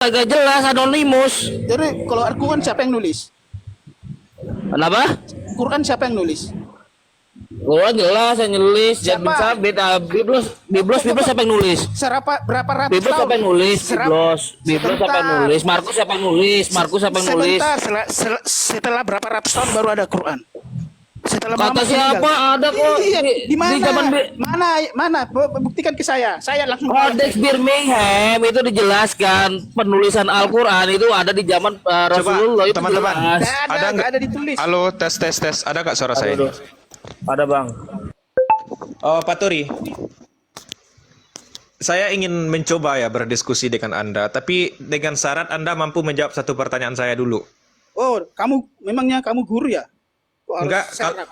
agak jelas anonimus. Jadi kalau Al-Quran siapa yang nulis? Kenapa? Quran siapa yang nulis? Quran jelas yang nulis. Jadi Siapa? Biblos siapa yang nulis? Berapa ratus Biblos tahun? siapa yang nulis? Biblos siapa yang Sebentar. nulis? Markus siapa yang nulis? Markus siapa yang nulis? Sebentar, setelah berapa ratus tahun baru ada Quran. Setelah Kata Muhammad siapa? meninggal. Ada kok. Iya, di mana? Di zaman Mana? Buktikan ke saya. Saya langsung. Codex Birmingham itu dijelaskan penulisan Al-Quran itu ada di zaman Rasulullah itu teman-teman. jelas. Nggak ada ditulis. Halo, tes. Ada nggak suara saya? Ada bang. Oh, Pak Turi. Saya ingin mencoba ya berdiskusi dengan Anda, tapi dengan syarat Anda mampu menjawab satu pertanyaan saya dulu. Oh, memangnya kamu guru ya? Kok harus Enggak, syarat?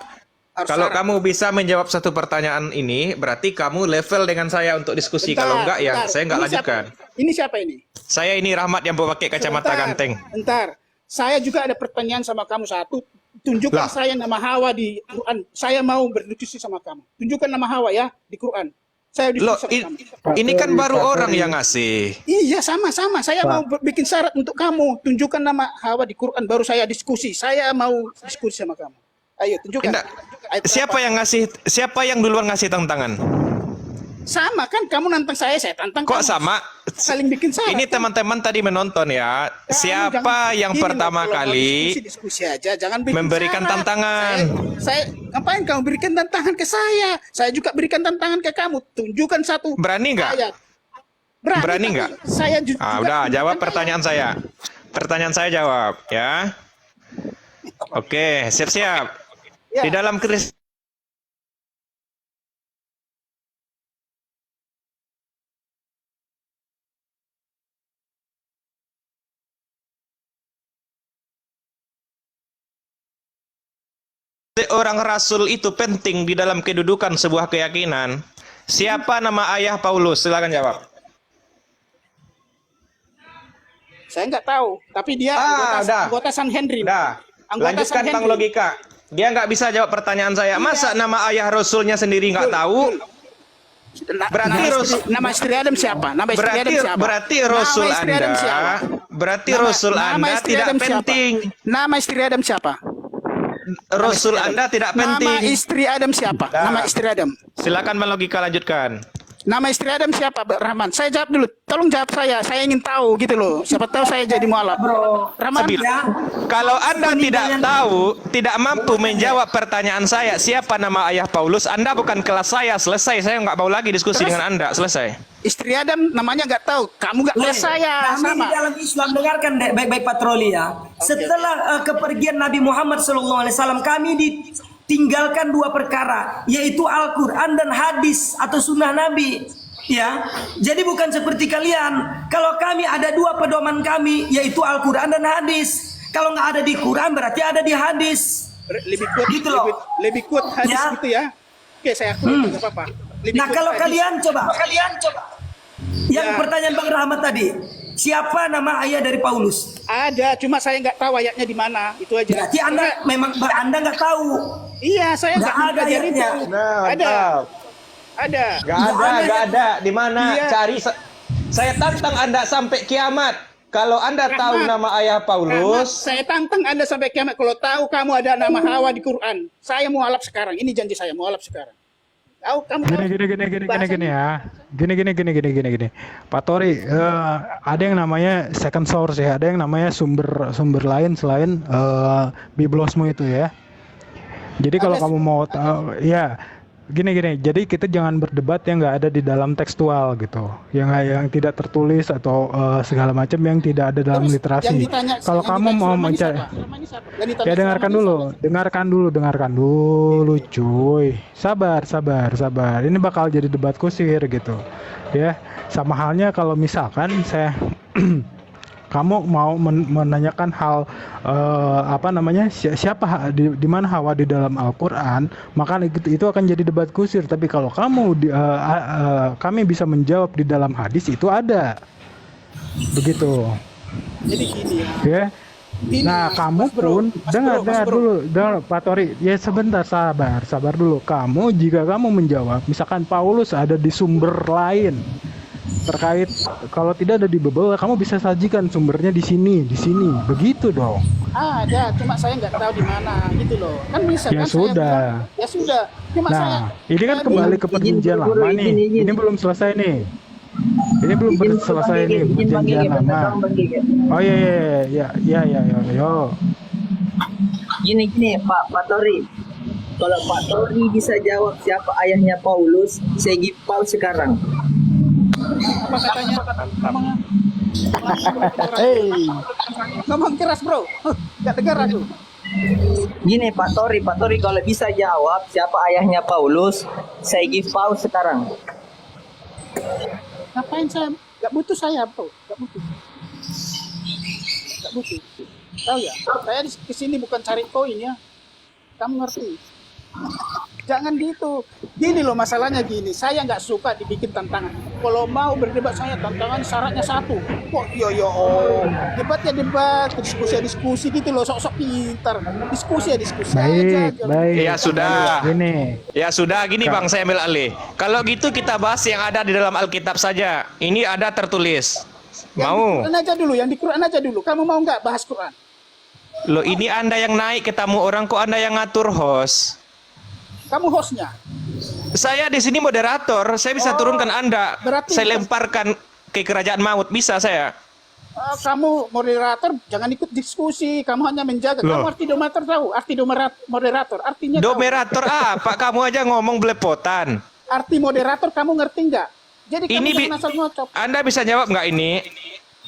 Harus Kalau syarat? kamu bisa menjawab satu pertanyaan ini, berarti kamu level dengan saya untuk diskusi. Bentar, Kalau enggak, ya bentar. saya enggak Ini lanjutkan. Ini siapa ini? Saya ini Rahmat yang pakai kacamata ganteng. Bentar. Saya juga ada pertanyaan sama kamu satu. Tunjukkan Lah. saya nama Hawa di Quran. Saya mau berdiskusi sama kamu. Tunjukkan nama Hawa ya di Quran. Saya Loh, diskusi sama kamu. ini kan baru orang yang ngasih. Iya, sama-sama. Saya mau bikin syarat untuk kamu. Tunjukkan nama Hawa di Quran, baru saya diskusi. Saya mau diskusi sama kamu. Ayo, tunjukkan. Enggak. Ayat Siapa berapa? yang ngasih? Siapa yang duluan ngasih tantangan? Sama kan? Kamu nantang saya tantang Kok kamu. sama? Saling bikin syarat. Ini teman-teman tadi menonton ya. Kamu Siapa jangan- yang gini loh, pertama kalau mau kali diskusi aja, jangan bikin memberikan syarat. tantangan? Saya ngapain kamu berikan tantangan ke saya? Saya juga berikan tantangan ke kamu. Tunjukkan satu Berani nggak? ayat. Berani tapi nggak? Saya juga Ah, udah jawab tunjukkan pertanyaan saya. Pertanyaan saya jawab ya. Oke, siap-siap. Ya. Di dalam Kristen orang rasul itu penting di dalam kedudukan sebuah keyakinan. Siapa nama ayah Paulus? Silakan jawab. Saya nggak tahu, tapi dia udah. anggota Sanhedrin. Udah, Anggota lanjutkan Bang Sanhedrin. logika. Dia nggak bisa jawab pertanyaan saya. Masa nama ayah Rasulnya sendiri nggak tahu? Berarti Nama istri Adam siapa? Nama istri Adam siapa? Berarti Rasul Nama istri Adam Anda, siapa? berarti Nama- Rasul nama Anda istri tidak Adam siapa? penting. Nama istri Adam siapa? Rasul Anda tidak Nama penting. istri Adam siapa? Dah. Nama istri Adam. Silakan Bang logika lanjutkan. Nama istri Adam siapa, Pak Rahman? Saya jawab dulu. Tolong jawab saya. Saya ingin tahu gitu loh. Siapa tahu saya jadi mualaf. Bro, Rahman. Sebil. ya. Kalau Anda tidak tahu, tidak mampu menjawab pertanyaan saya, siapa nama ayah Paulus, Anda bukan kelas saya. Selesai, saya nggak mau lagi diskusi Terus? dengan Anda. Selesai. Istri Adam namanya nggak tahu. Kamu nggak tahu saya. Kami Sama. di dalam Islam dengarkan dek, baik-baik patroli ya. Setelah kepergian Nabi Muhammad SAW, kami ditinggalkan dua perkara, yaitu Al-Quran dan hadis atau sunnah Nabi. Ya, jadi bukan seperti kalian. Kalau kami ada dua pedoman kami, yaitu Al-Quran dan hadis. Kalau nggak ada di Quran, berarti ada di hadis. Lebih kuat, Gitu loh. lebih kuat hadis Ya. gitu ya. Oke, saya akui nggak apa-apa. Lebih Nah kuat kalau hadis. kalian coba, yang Ya. pertanyaan Bang Rahmat tadi, siapa nama ayah dari Paulus? Ada, cuma saya nggak tahu ayatnya di mana. Itu aja. Berarti Anda nggak tahu. Iya, saya Nggak nggak ada mempelajari itu. ayatnya. Ada. Ada. Nggak ada. Di mana? Iya. Cari. Saya tantang Anda sampai kiamat. Kalau Anda tahu Rahmat. nama ayah Rahmat, Paulus, saya tantang Anda sampai kiamat. Kalau tahu kamu ada nama Hawa di Quran, saya mualaf sekarang. Ini janji saya, mualaf sekarang. Tahu kamu? Gini ya. Gini. Pak Tori, ada yang namanya second source ya, ada yang namanya sumber lain selain biblosmu itu ya. Jadi kalau kamu mau tahu, ya gini. Jadi kita jangan berdebat yang nggak ada di dalam tekstual gitu, yang tidak tertulis atau segala macam yang tidak ada dalam Terus, literasi. yang ditanya- Kalau yang kamu ditanya mau selama ini mencari, siapa? Selama ini siapa? Yang ditanya ya selama ini siapa? dengarkan dulu, cuy. Sabar. Ini bakal jadi debat kusir gitu, ya. Sama halnya kalau misalkan saya kamu mau menanyakan hal siapa di mana Hawa di dalam Al-Quran, maka itu akan jadi debat kusir. Tapi kalau kami bisa menjawab di dalam hadis, itu ada begitu Jadi gini ya. ya. Ini, Nah, kamu Mas Bro, pun Mas dengar Bro, Mas Bro. dulu, Pak Tori. Ya sebentar, sabar dulu. Jika kamu menjawab, misalkan Paulus ada di sumber lain, terkait kalau tidak ada di Bible, kamu bisa sajikan sumbernya di sini, begitu dong. Ada, cuma saya nggak tahu di mana gitu loh. Kan bisa Ya kan sudah. saya bilang, ya sudah. Cuma saya Nah, ini kan kembali ke perjanjian lama nih. Ini belum selesai nih. Ini belum selesai nih perjanjian lama. Oh iya. Yo. Gini Pak Tori. Kalau Pak Tori bisa jawab siapa ayahnya Paulus, saya give Paul sekarang. apa katanya? Ngomong keras bro, nggak dengar aku. Gini Pak Tori kalau bisa jawab siapa ayahnya Paulus, saya give Paul sekarang. Ngapain saya? Nggak butuh saya bro, nggak butuh. Tahu ya, saya di kesini bukan cari koin ya. Kamu ngerti? Jangan gitu. Gini loh masalahnya gini. Saya nggak suka dibikin tantangan. Kalau mau berdebat saya tantangan syaratnya satu. Kok debatnya debat, diskusi gitu loh. Sok-sok pintar. Diskusi aja. Baik. Ya sudah. Gini. Ya sudah, gini Bang, saya ambil alih. Kalau gitu kita bahas yang ada di dalam Alkitab saja. Ini ada tertulis. Mau? Yang di Quran aja dulu. Kamu mau nggak bahas Quran? Loh, ini Anda yang naik ke tamu orang, kok Anda yang ngatur host? Kamu hostnya. Saya di sini moderator, saya bisa turunkan Anda. berarti- Saya lemparkan ke kerajaan maut, bisa saya. Kamu moderator, jangan ikut diskusi. Kamu hanya menjaga. Loh. Kamu arti moderator tahu? Arti moderator. Artinya tahu. Domerator apa? Kamu aja ngomong belepotan. Arti moderator kamu ngerti nggak? Jadi kamu Ini jangan asal ngocok. Anda bisa jawab nggak ini?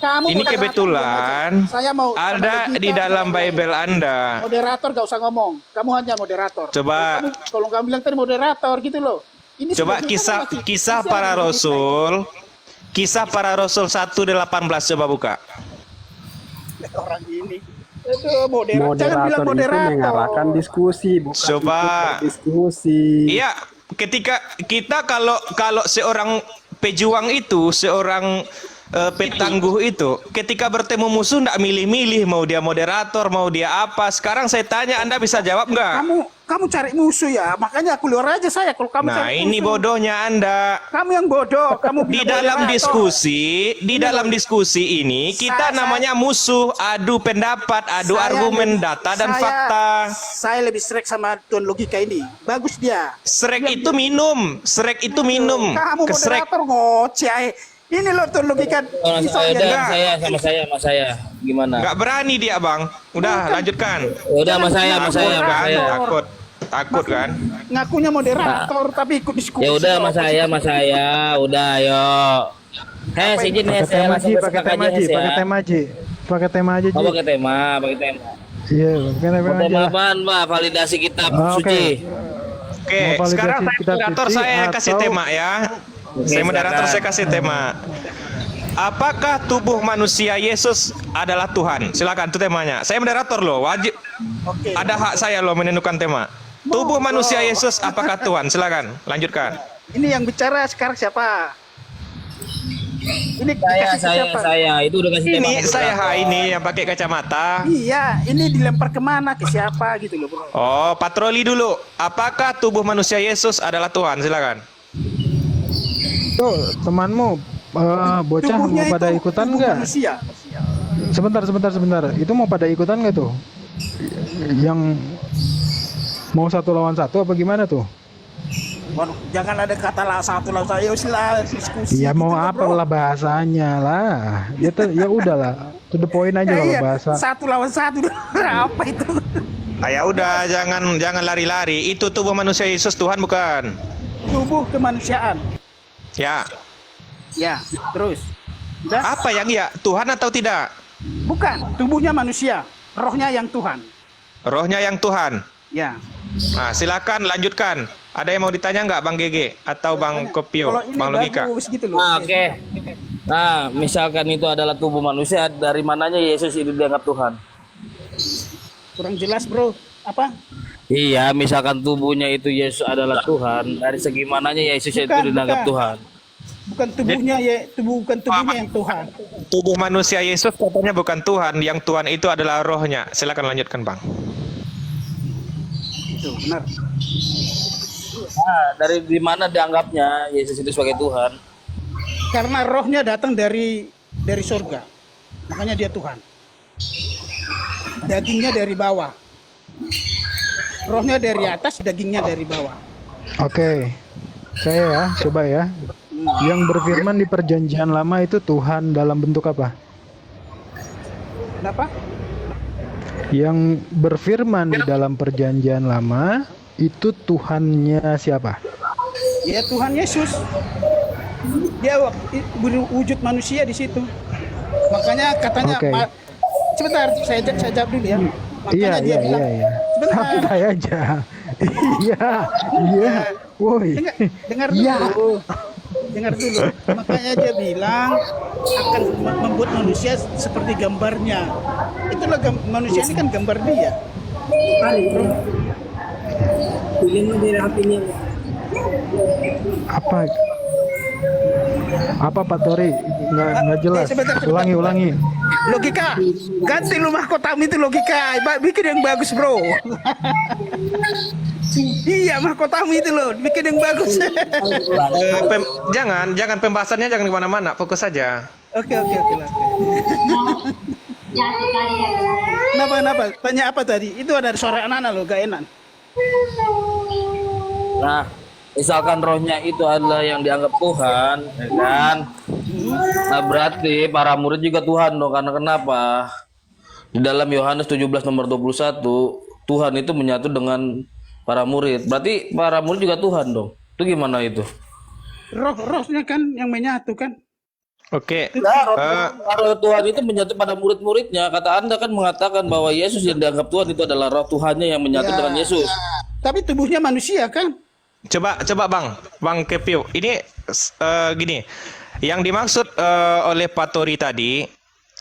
Kamu Ini moderator, kebetulan saya mau ada di dalam Bible Anda. Moderator gak usah ngomong. Kamu hanya moderator. Coba. Kalau kamu bilang tadi moderator gitu loh. Ini Coba sudah- kisah para rasul. Kisah para rasul 1:18 coba buka. Orang ini. Itu moderator. Jangan bilang Moderator itu moderator. mengarahkan diskusi, bukan Coba. ikut diskusi. Iya, ketika kita kalau seorang pejuang itu, seorang petangguh itu, ketika bertemu musuh ndak milih-milih mau dia moderator, mau dia apa. Sekarang saya tanya, Anda bisa jawab nggak? Kamu cari musuh ya. Makanya aku luar aja saya kalau kamu Nah, cari ini musuh. bodohnya Anda. Kamu yang bodoh. Kamu Di bilang dalam moderator. dalam diskusi ini kita namanya musuh, adu pendapat, adu argumen, data dan fakta. Saya lebih srek sama tuan logika ini. Bagus dia. Srek itu minum, Kamu kesrek. moderator ngoceh. Ini loh tuan logika. Saya sama saya. Gimana? Nggak berani dia, Bang. Udah, lanjutkan. Udah sama saya. Takut kan? Ngakunya moderator tapi ikut diskusi. Ya udah sama saya. Udah ayo. Izin ya saya langsung ke Pakai tema aja Ji, ya. pakai tema aja Ji. Oh, pakai tema. Iya, pakai tema aja Tema lah. apaan, Pak? Validasi kitab Oke. suci. Oke, Mau validasi sekarang kitab moderator suci saya kasih atau- tema ya. Oke, Saya moderator, silakan. saya kasih tema. Apakah tubuh manusia Yesus adalah Tuhan? Silakan, itu temanya. Saya moderator loh, wajib. Oke. Ada hak saya loh menentukan tema. Tubuh manusia Yesus apakah Tuhan? Silakan, lanjutkan. Ini yang bicara sekarang siapa? Ini dikasih ke siapa? Saya itu udah kasih tema. Ini saya ini yang pakai kacamata. Iya, ini dilempar kemana ke siapa gitu loh bro. Oh, patroli dulu. Apakah tubuh manusia Yesus adalah Tuhan? Silakan. Tuh, temanmu bocah mau Tubuhnya pada itu ikutan tubuh nggak? manusia. Sebentar. Itu mau pada ikutan nggak tuh? Yang mau 1 lawan 1 apa gimana tuh? Waduh, jangan ada kata lah satu lah saya lah diskusi. Ya mau gitu loh, apa bro. lah bahasanya lah. Ya udahlah. To the point aja kalau Iya, bahasa. 1 lawan 1 apa itu? Ya udah, jangan lari-lari. Itu tubuh manusia Yesus Tuhan bukan? Tubuh kemanusiaan. Ya. Ya, terus. Udah? Apa yang ya? Tuhan atau tidak? Bukan, tubuhnya manusia, rohnya yang Tuhan. Rohnya yang Tuhan. Ya. Nah, silakan lanjutkan. Ada yang mau ditanya nggak, Bang GG atau Bang Kopio, Kalau ini Bang Logika? bagus gitu loh. Nah, oke. Nah, misalkan itu adalah tubuh manusia, dari mananya Yesus itu dianggap Tuhan? Kurang jelas, Bro. Apa? Iya, misalkan tubuhnya itu Yesus adalah Tuhan, dari segi mananya Yesus itu dianggap Bukan. Tuhan? Bukan tubuhnya bukan tubuhnya yang Tuhan. Tubuh manusia Yesus katanya bukan Tuhan, yang Tuhan itu adalah rohnya. Silakan lanjutkan, Bang. Itu benar. Nah, dari di mana dianggapnya Yesus itu sebagai Tuhan? Karena rohnya datang dari surga. Makanya dia Tuhan. Dagingnya dari bawah. Rohnya dari atas, dagingnya dari bawah. Oke. Saya ya, coba ya. Yang berfirman di perjanjian lama itu Tuhan dalam bentuk apa? Kenapa? Yang berfirman di dalam perjanjian lama itu Tuhannya siapa? Ya Tuhan Yesus. Dia berwujud manusia di situ. Makanya katanya Oke. sebentar saya jawab dulu ya. Makanya dia bilang sebentar. Santai aja. Iya. Woi. Dengar Iya. dulu. Dengar dulu. Makanya dia bilang akan membuat manusia seperti gambarnya. Itulah manusia ini kan gambar dia. Apa Pak Tori? Nggak jelas. Sebentar. Ulangi. Logika. Ganti lu mahkotamu itu logika. Bikin yang bagus, bro. Iya, mahkotamu itu loh. Bikin yang bagus. Jangan pembahasannya jangan kemana-mana, fokus saja. Oke. Kenapa? Tanya apa tadi? Itu ada suara anak-anak loh, gak enak. Nah, misalkan rohnya itu adalah yang dianggap Tuhan, ya kan? Nah, berarti para murid juga Tuhan dong. Karena kenapa? Di dalam Yohanes 17 nomor 21, Tuhan itu menyatu dengan para murid. Berarti para murid juga Tuhan dong. Itu gimana itu? Rohnya kan yang menyatu kan. Oke. Roh Tuhan itu menyatu pada murid-muridnya. Kata Anda kan mengatakan bahwa Yesus yang dianggap Tuhan itu adalah roh Tuhannya yang menyatu dengan Yesus. Tapi tubuhnya manusia kan. Coba Bang Kepio. Ini gini. Yang dimaksud oleh Pak Tori tadi,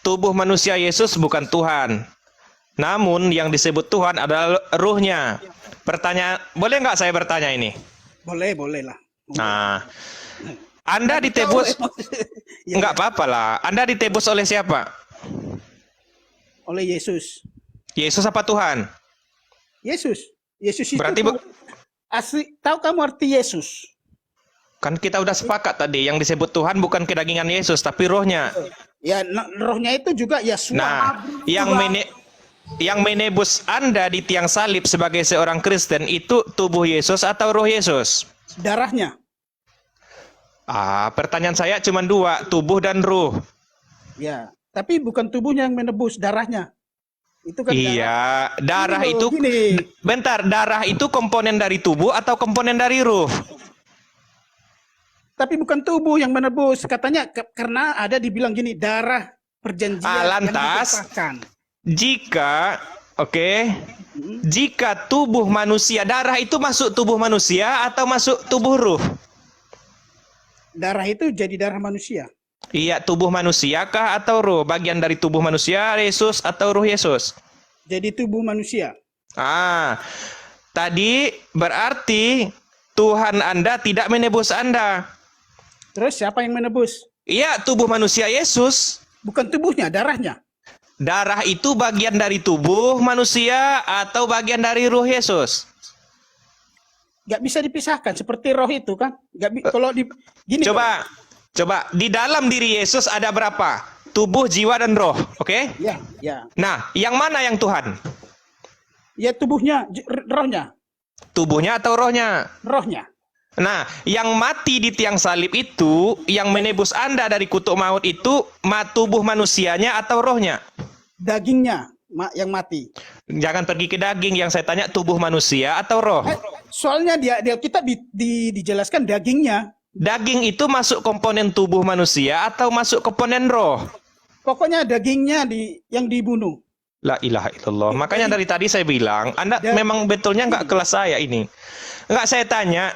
tubuh manusia Yesus bukan Tuhan. Namun yang disebut Tuhan adalah ruhnya. Pertanyaan, boleh nggak saya bertanya ini? Boleh lah. Nah, Anda ditebus, nggak apa-apa lah. Anda ditebus oleh siapa? Oleh Yesus. Yesus apa Tuhan? Yesus itu Berarti asli. Tahu kamu arti Yesus? kan kita udah sepakat tadi, yang disebut Tuhan bukan kedagingan Yesus, tapi rohnya. Ya, rohnya itu juga Yesus. Nah, yang menebus Anda di tiang salib sebagai seorang Kristen itu tubuh Yesus atau roh Yesus? Darahnya. Pertanyaan saya cuma dua, tubuh dan ruh. Ya, tapi bukan tubuhnya yang menebus, darahnya. Itu kan iya, darah Gini itu loh, gini. bentar, darah itu komponen dari tubuh atau komponen dari ruh? Tapi bukan tubuh yang menebus. Katanya karena ada dibilang gini, darah perjanjian yang Lantas, ditumpahkan. jika tubuh manusia, darah itu masuk tubuh manusia atau masuk tubuh ruh? Darah itu jadi darah manusia. Iya, tubuh manusia kah atau ruh? Bagian dari tubuh manusia, Yesus atau ruh Yesus? Jadi tubuh manusia. Tadi berarti Tuhan Anda tidak menebus Anda. Terus siapa yang menebus? Iya, tubuh manusia Yesus. Bukan tubuhnya, darahnya. Darah itu bagian dari tubuh manusia atau bagian dari ruh Yesus? Gak bisa dipisahkan seperti roh itu kan. Kalau gini. Coba di dalam diri Yesus ada berapa? Tubuh, jiwa dan roh, oke? Ya. Nah, yang mana yang Tuhan? Ya tubuhnya, rohnya. Tubuhnya atau rohnya? Rohnya. Nah, yang mati di tiang salib itu, yang menebus Anda dari kutuk maut itu, tubuh manusianya atau rohnya? Dagingnya yang mati. Jangan pergi ke daging, yang saya tanya tubuh manusia atau roh? Soalnya dia kita dijelaskan dagingnya. Daging itu masuk komponen tubuh manusia atau masuk komponen roh? Pokoknya dagingnya yang dibunuh. La ilaha illallah. Makanya dari tadi saya bilang, Anda memang betulnya nggak kelas saya ini. Nggak, saya tanya.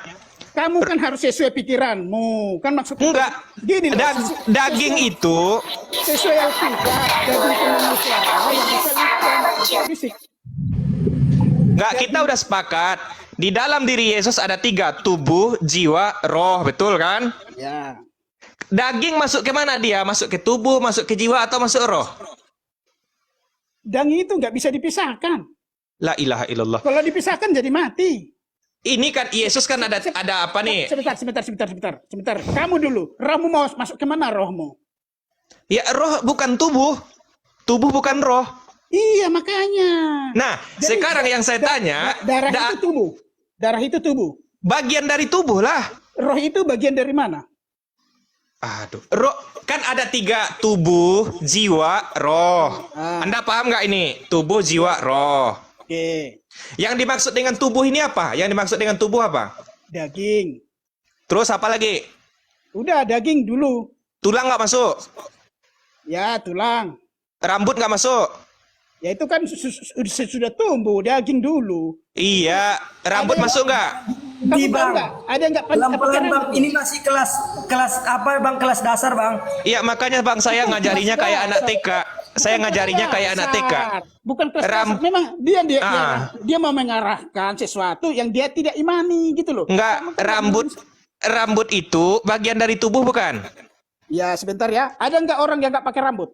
Kamu kan harus sesuai pikiranmu. Kan maksudnya Enggak. Gini loh. Daging itu Sesuai Alkitab, daging kemanusiaan yang bisa lihat fisik. nggak, kita udah sepakat. Di dalam diri Yesus ada 3, tubuh, jiwa, roh, betul kan? Ya. Daging masuk ke mana dia? Masuk ke tubuh, masuk ke jiwa, atau masuk roh? Daging itu nggak bisa dipisahkan. La ilaha illallah. Kalau dipisahkan jadi mati. ini kan Yesus kan ada apa nih? Sebentar. Kamu dulu. Rohmu mau masuk ke mana rohmu? Ya roh bukan tubuh. Tubuh bukan roh. Iya, makanya. Nah, Jadi, sekarang yang saya tanya, darah itu tubuh. Darah itu tubuh. bagian dari tubuh lah. Roh itu bagian dari mana? Aduh, roh kan ada 3, tubuh, jiwa, roh. Anda paham nggak ini? Tubuh, jiwa, roh. Oke. Yang dimaksud dengan tubuh ini apa? Yang dimaksud dengan tubuh apa? Daging. Terus apa lagi? Udah, daging dulu. Tulang nggak masuk? Ya, tulang. Rambut nggak masuk? Ya itu kan sudah tumbuh, daging dulu. Iya, rambut masuk nggak? Kamu Di tahu bang, nggak? Ada nggak pelan-pelan bang, rambut? ini masih kelas apa bang, kelas dasar bang. Iya, makanya bang saya ngajarinya kayak anak TK. Saya ngajarinya kayak anak TK. Bukan kelas dasar. Memang dia mau mengarahkan sesuatu yang dia tidak imani gitu loh. Enggak, rambut itu bagian dari tubuh bukan? Ya sebentar ya. Ada nggak orang yang nggak pakai rambut?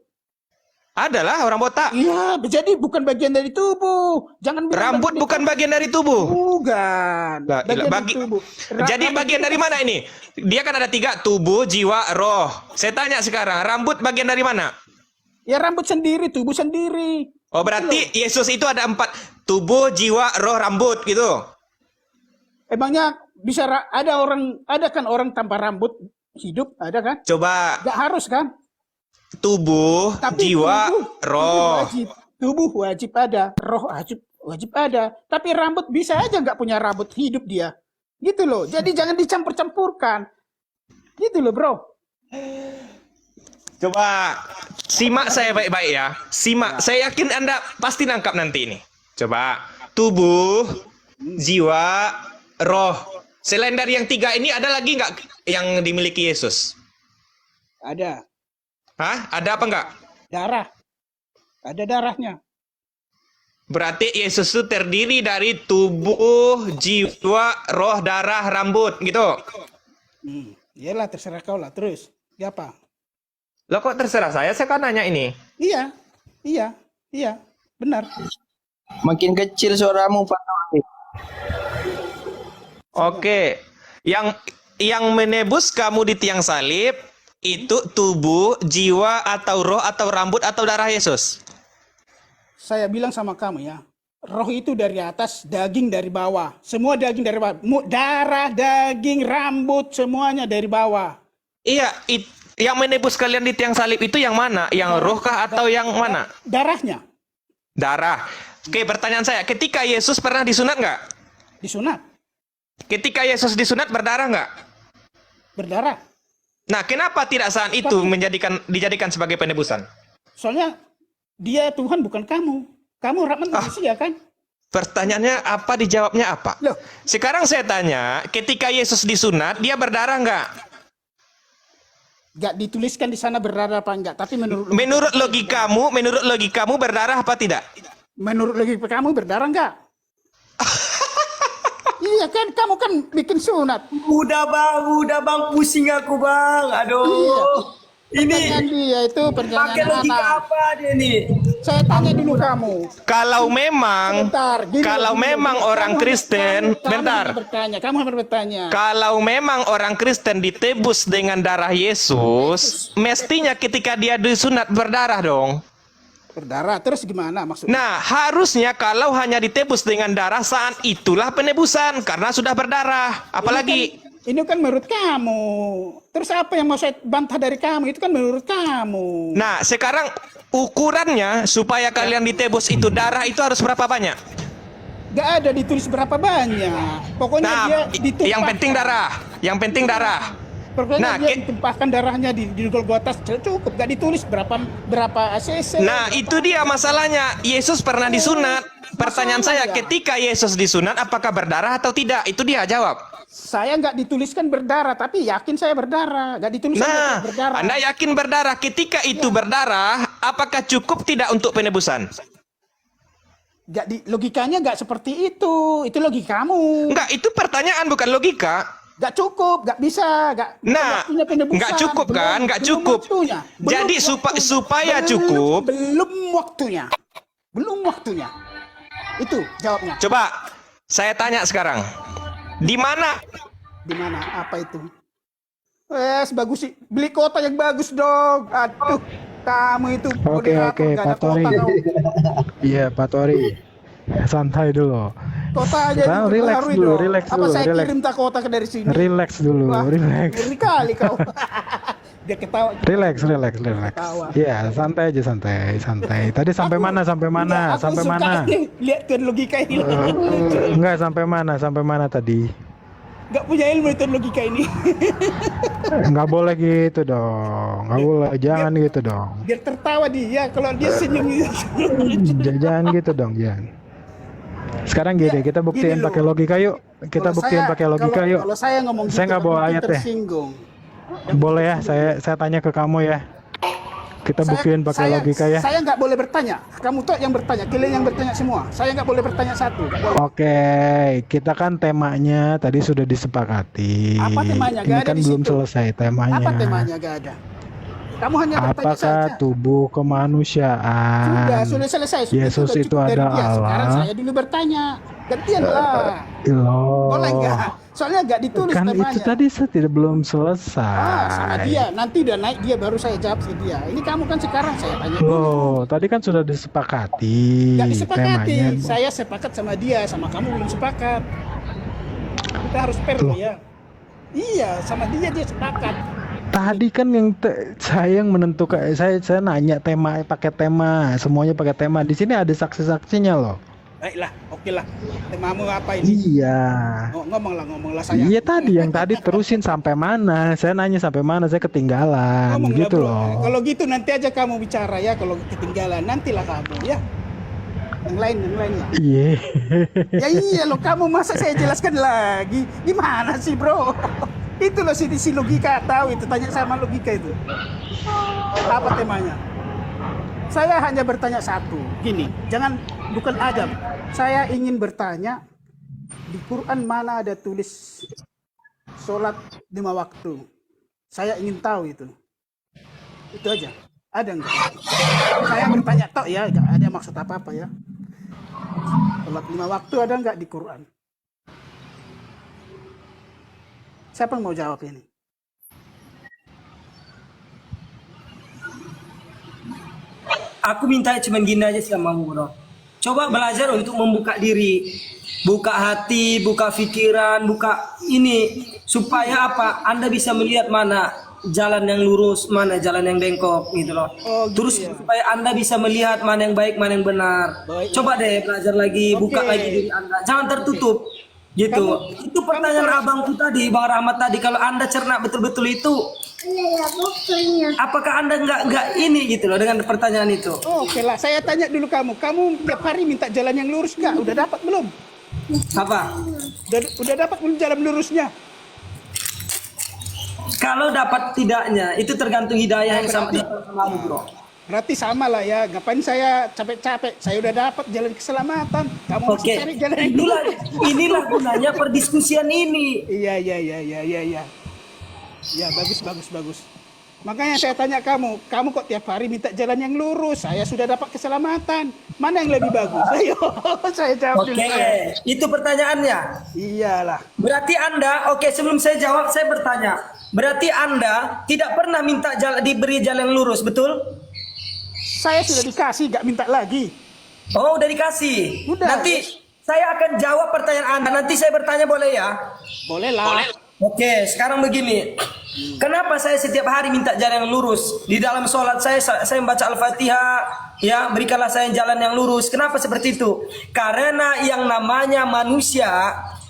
Adalah orang botak. Iya, jadi bukan bagian dari tubuh. Jangan bilang Rambut bukan bagian dari tubuh. Bukan. Lah, Bagian bagi- dari tubuh. Jadi bagian dari mana ini? Dia kan ada 3, tubuh, jiwa, roh. Saya tanya sekarang, rambut bagian dari mana? Ya rambut sendiri, tubuh sendiri. Oh berarti Yesus itu ada 4, tubuh, jiwa, roh, rambut gitu. Emangnya ada kan orang tanpa rambut hidup, ada kan? Coba Nggak harus kan? tubuh, jiwa, roh. Tubuh wajib ada, roh wajib ada. Tapi rambut bisa aja nggak punya rambut, hidup dia. Gitu loh. Jadi jangan dicampur-campurkan. Gitu loh, bro. Coba simak saya baik-baik ya. Simak. Saya yakin Anda pasti nangkap nanti ini. Coba tubuh, jiwa, roh. Selain dari yang 3 ini ada lagi nggak yang dimiliki Yesus? Ada Hah? Ada apa nggak? darah. Ada darahnya. Berarti Yesus itu terdiri dari tubuh, jiwa, roh, darah, rambut gitu. Iyalah terserah kau lah. Terus, ya apa? Loh kok terserah saya? Saya kan nanya ini. Iya, benar. Makin kecil suaramu, Pak. Oke. Yang menebus kamu di tiang salib itu tubuh, jiwa, atau roh, atau rambut, atau darah Yesus. Saya bilang sama kamu ya, roh itu dari atas, daging dari bawah. Semua daging dari bawah. Darah, daging, rambut, semuanya dari bawah. Iya, yang menebus kalian di tiang salib itu yang mana? Yang roh kah atau yang mana? Darahnya Darah. Oke, pertanyaan saya, ketika Yesus pernah disunat nggak? disunat, Ketika Yesus disunat berdarah nggak? berdarah. Nah, kenapa tidak saat itu dijadikan sebagai penebusan? Soalnya dia Tuhan bukan kamu. Kamu rahmat manusia kan? Pertanyaannya apa, dijawabnya apa? Loh. Sekarang saya tanya, ketika Yesus disunat, dia berdarah nggak? Gak dituliskan di sana berdarah apa enggak, tapi Menurut logikamu berdarah apa tidak? menurut logika kamu berdarah enggak? Iya kan, kamu kan bikin sunat. Udah bang, pusing aku bang. Aduh. Iya. Ini Pertanyaan dia itu pertanyaan pakai logika anak. apa dia nih? Saya tanya dulu kamu. Kalau memang, Bentar, gini, kalau gini, memang gini. orang Kristen, bentar. Kamu harus bertanya. Kalau memang orang Kristen ditebus dengan darah Yesus, mestinya ketika dia disunat berdarah dong. Berdarah, terus gimana maksudnya? Nah, harusnya kalau hanya ditebus dengan darah, saat itulah penebusan karena sudah berdarah. Apalagi Ini kan menurut kamu. Terus apa yang mau saya bantah dari kamu? Itu kan menurut kamu. nah, sekarang ukurannya supaya kalian ditebus itu darah itu harus berapa banyak? Gak ada ditulis berapa banyak. Pokoknya Nah, dia ditumpahkan. yang penting darah. Yang penting darah. Pokoknya Nah, dia ditumpahkan darahnya di Golgota cukup. Gak ditulis berapa ACC. Nah, itu dia masalahnya. Yesus pernah disunat. Pertanyaan saya, Masalahnya. ketika Yesus disunat, apakah berdarah atau tidak? Itu dia jawab. Saya nggak dituliskan berdarah, tapi yakin saya berdarah. Nggak dituliskan Nah, berdarah. Anda yakin berdarah. Ketika itu berdarah, apakah cukup tidak untuk penebusan? Logikanya nggak seperti itu. Itu logika kamu. Enggak, itu pertanyaan bukan logika. Nggak cukup, nggak bisa. Nah, nggak cukup kan? Nggak cukup. Jadi supaya cukup, Belum waktunya. Belum waktunya. Itu jawabnya. coba saya tanya sekarang. Di mana? Di mana? Apa itu? Bagus sih. Beli kota yang bagus dong. Aduh, kamu itu Oke, moderator, oke, nggak Pak ada kota Tori. kau. Iya, Pak Tori. Santai dulu. Kota aja Sekarang relax dipengaruhi dulu, dong. relax Apa dulu, saya relax. kirim tak kota ke dari sini? Relax dulu, Wah, relax. ngeri kali kau. Dia ketawa. Relax, relax, relax. Ketawa. Iya, santai aja, santai, santai. Tadi sampai mana? Sampai mana? Aku Sampai suka mana? lihat tuan logika ini. Enggak, sampai mana? Sampai mana tadi? Nggak punya ilmu tuan logika ini. Nggak boleh gitu dong. Nggak boleh, jangan gitu dong. Biar tertawa dia. Kalau dia senyum Jangan gitu dong, jangan. Sekarang gini, kita buktiin gini loh. pakai logika yuk. Kita buktiin pakai logika yuk. Kalau saya ngomong Saya nggak bawa nanti ayat ya. tersinggung. Boleh ya, saya tanya ke kamu ya. Kita buktiin pakai logika ya. Saya nggak boleh bertanya. Kamu tuh yang bertanya. Kalian yang bertanya semua. Saya nggak boleh bertanya satu. Nggak boleh. Oke, kita kan temanya tadi sudah disepakati. Apa temanya? Ini Nggak ada kan di belum situ. selesai temanya. Apa temanya? Gak ada. Kamu hanya bertanya Apakah saja. tubuh kemanusiaan Sudah selesai. Yesus sudah itu cukup dari ada dia. Sekarang Allah? saya dulu bertanya. Gantian lah. Loh, Boleh nggak? Soalnya nggak ditulis kan temanya. itu tadi belum selesai. Sama dia. Nanti udah naik dia baru saya jawab ke dia. Ini kamu kan sekarang saya tanya dulu. Loh, tadi kan sudah disepakati Nggak disepakati. temanya. Saya sepakat sama dia. Sama kamu belum sepakat. Kita harus fair loh ya. Iya, sama dia sepakat. Tadi kan saya yang menentukan, saya nanya tema, pakai tema, semuanya pakai tema. Di sini ada saksi-saksinya loh. Baiklah, oke lah. Temamu apa ini? Iya. Ngomonglah saya. Iya tadi yang tadi terusin sampai mana? Saya nanya sampai mana? Saya ketinggalan Ngomonglah, gitu bro. loh. Kalau gitu nanti aja kamu bicara ya. Kalau ketinggalan nantilah kamu ya. Yang lain lah. Iya. Ya iya loh, kamu masa saya jelaskan lagi? Gimana sih bro? Itu loh si logika tahu itu, tanya sama logika itu. Apa temanya? Saya hanya bertanya satu, gini, bukan adab. Saya ingin bertanya, di Quran mana ada tulis sholat 5 waktu? Saya ingin tahu itu. Itu aja. Ada nggak? Saya bertanya tok ya, nggak ada maksud apa-apa ya. Sholat 5 waktu ada nggak di Quran? Siapa yang mau jawab ini? Aku minta cuman gini aja sama kamu bro. Coba belajar untuk membuka diri, buka hati, buka pikiran, buka ini supaya apa? Anda bisa melihat mana jalan yang lurus, mana jalan yang bengkok gitu loh. Oh, gitu Terus ya. supaya Anda bisa melihat mana yang baik, mana yang benar. Baik. Coba deh belajar lagi, buka Oke. lagi diri Anda. Jangan tertutup. Gitu. Itu pertanyaan abangku tadi, Bang Rahmat tadi. Kalau Anda cerna betul-betul itu, apakah Anda nggak ini gitu loh dengan pertanyaan itu? Oke lah, saya tanya dulu kamu tiap hari minta jalan yang lurus nggak? Udah dapat belum? Apa? Udah dapat belum jalan lurusnya? Kalau dapat tidaknya itu tergantung hidayah yang sama datang sama kamu, bro. Berarti sama lah ya. Ngapain saya capek-capek? Saya udah dapat jalan keselamatan. Kamu masih Oke. cari jalan yang Inilah gunanya perdiskusian ini. Iya. Ya, bagus. Makanya saya tanya kamu kok tiap hari minta jalan yang lurus? Saya sudah dapat keselamatan. Mana yang lebih bagus? Ayo, saya jawab Oke, dulu. itu pertanyaannya. Iyalah. Berarti Anda, sebelum saya jawab, saya bertanya. Berarti Anda tidak pernah minta diberi jalan yang lurus, betul? Saya sudah dikasih, gak minta lagi. Oh, udah dikasih. Udah. Nanti saya akan jawab pertanyaan Anda. Nanti saya bertanya boleh ya? Boleh lah. Oke, sekarang begini. Kenapa saya setiap hari minta jalan yang lurus? Di dalam sholat saya membaca Al-Fatihah, ya, berikanlah saya jalan yang lurus. Kenapa seperti itu? Karena yang namanya manusia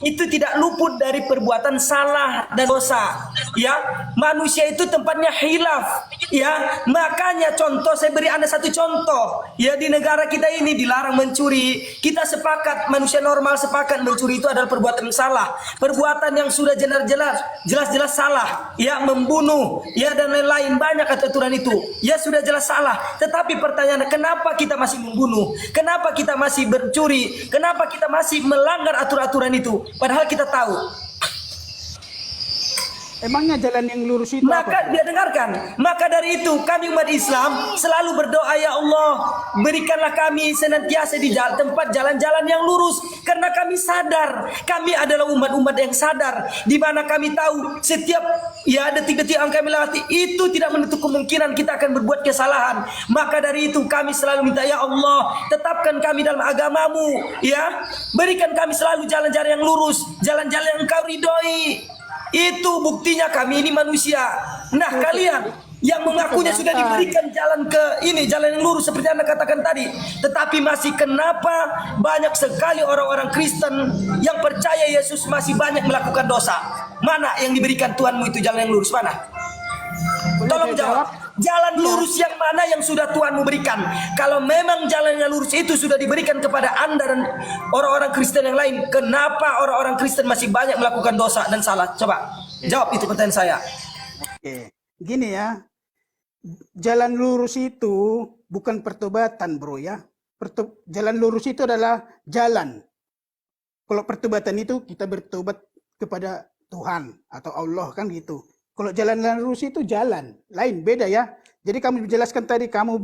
itu tidak luput dari perbuatan salah dan dosa, ya. Manusia itu tempatnya khilaf, ya. Makanya contoh, saya beri Anda satu contoh, ya. Di negara kita ini dilarang mencuri. Kita sepakat, manusia normal sepakat mencuri itu adalah perbuatan yang salah, perbuatan yang sudah jelas-jelas salah, ya. Membunuh, ya, dan lain-lain, banyak aturan itu, ya, sudah jelas salah. Tetapi pertanyaannya, kenapa kita masih membunuh? Kenapa kita masih mencuri? Kenapa kita masih melanggar aturan-aturan itu? Padahal kita tahu Emangnya jalan yang lurus itu Maka apa? dia dengarkan. Maka dari itu kami umat Islam selalu berdoa, ya Allah, berikanlah kami senantiasa di tempat jalan-jalan yang lurus, karena kami sadar kami adalah umat-umat yang sadar, di mana kami tahu setiap detik-detik yang kami lewati itu tidak menutup kemungkinan kita akan berbuat kesalahan. Maka dari itu kami selalu minta, ya Allah, tetapkan kami dalam agamamu, ya, berikan kami selalu jalan-jalan yang lurus, jalan-jalan yang Engkau ridhoi. Itu buktinya kami ini manusia. Nah, kalian yang mengakunya sudah diberikan jalan jalan yang lurus seperti Anda katakan tadi, tetapi masih kenapa banyak sekali orang-orang Kristen yang percaya Yesus masih banyak melakukan dosa? Mana yang diberikan Tuhanmu itu jalan yang lurus, mana? Tolong jawab. Jalan lurus yang mana yang sudah Tuhanmu berikan? Kalau memang jalan yang lurus itu sudah diberikan kepada Anda dan orang-orang Kristen yang lain, kenapa orang-orang Kristen masih banyak melakukan dosa dan salah? Coba jawab itu pertanyaan saya. Oke, gini ya. Jalan lurus itu bukan pertobatan, bro ya. Jalan lurus itu adalah jalan. Kalau pertobatan itu kita bertobat kepada Tuhan atau Allah, kan gitu. Kalau jalan lurus itu jalan lain, beda ya. Jadi kamu jelaskan tadi kamu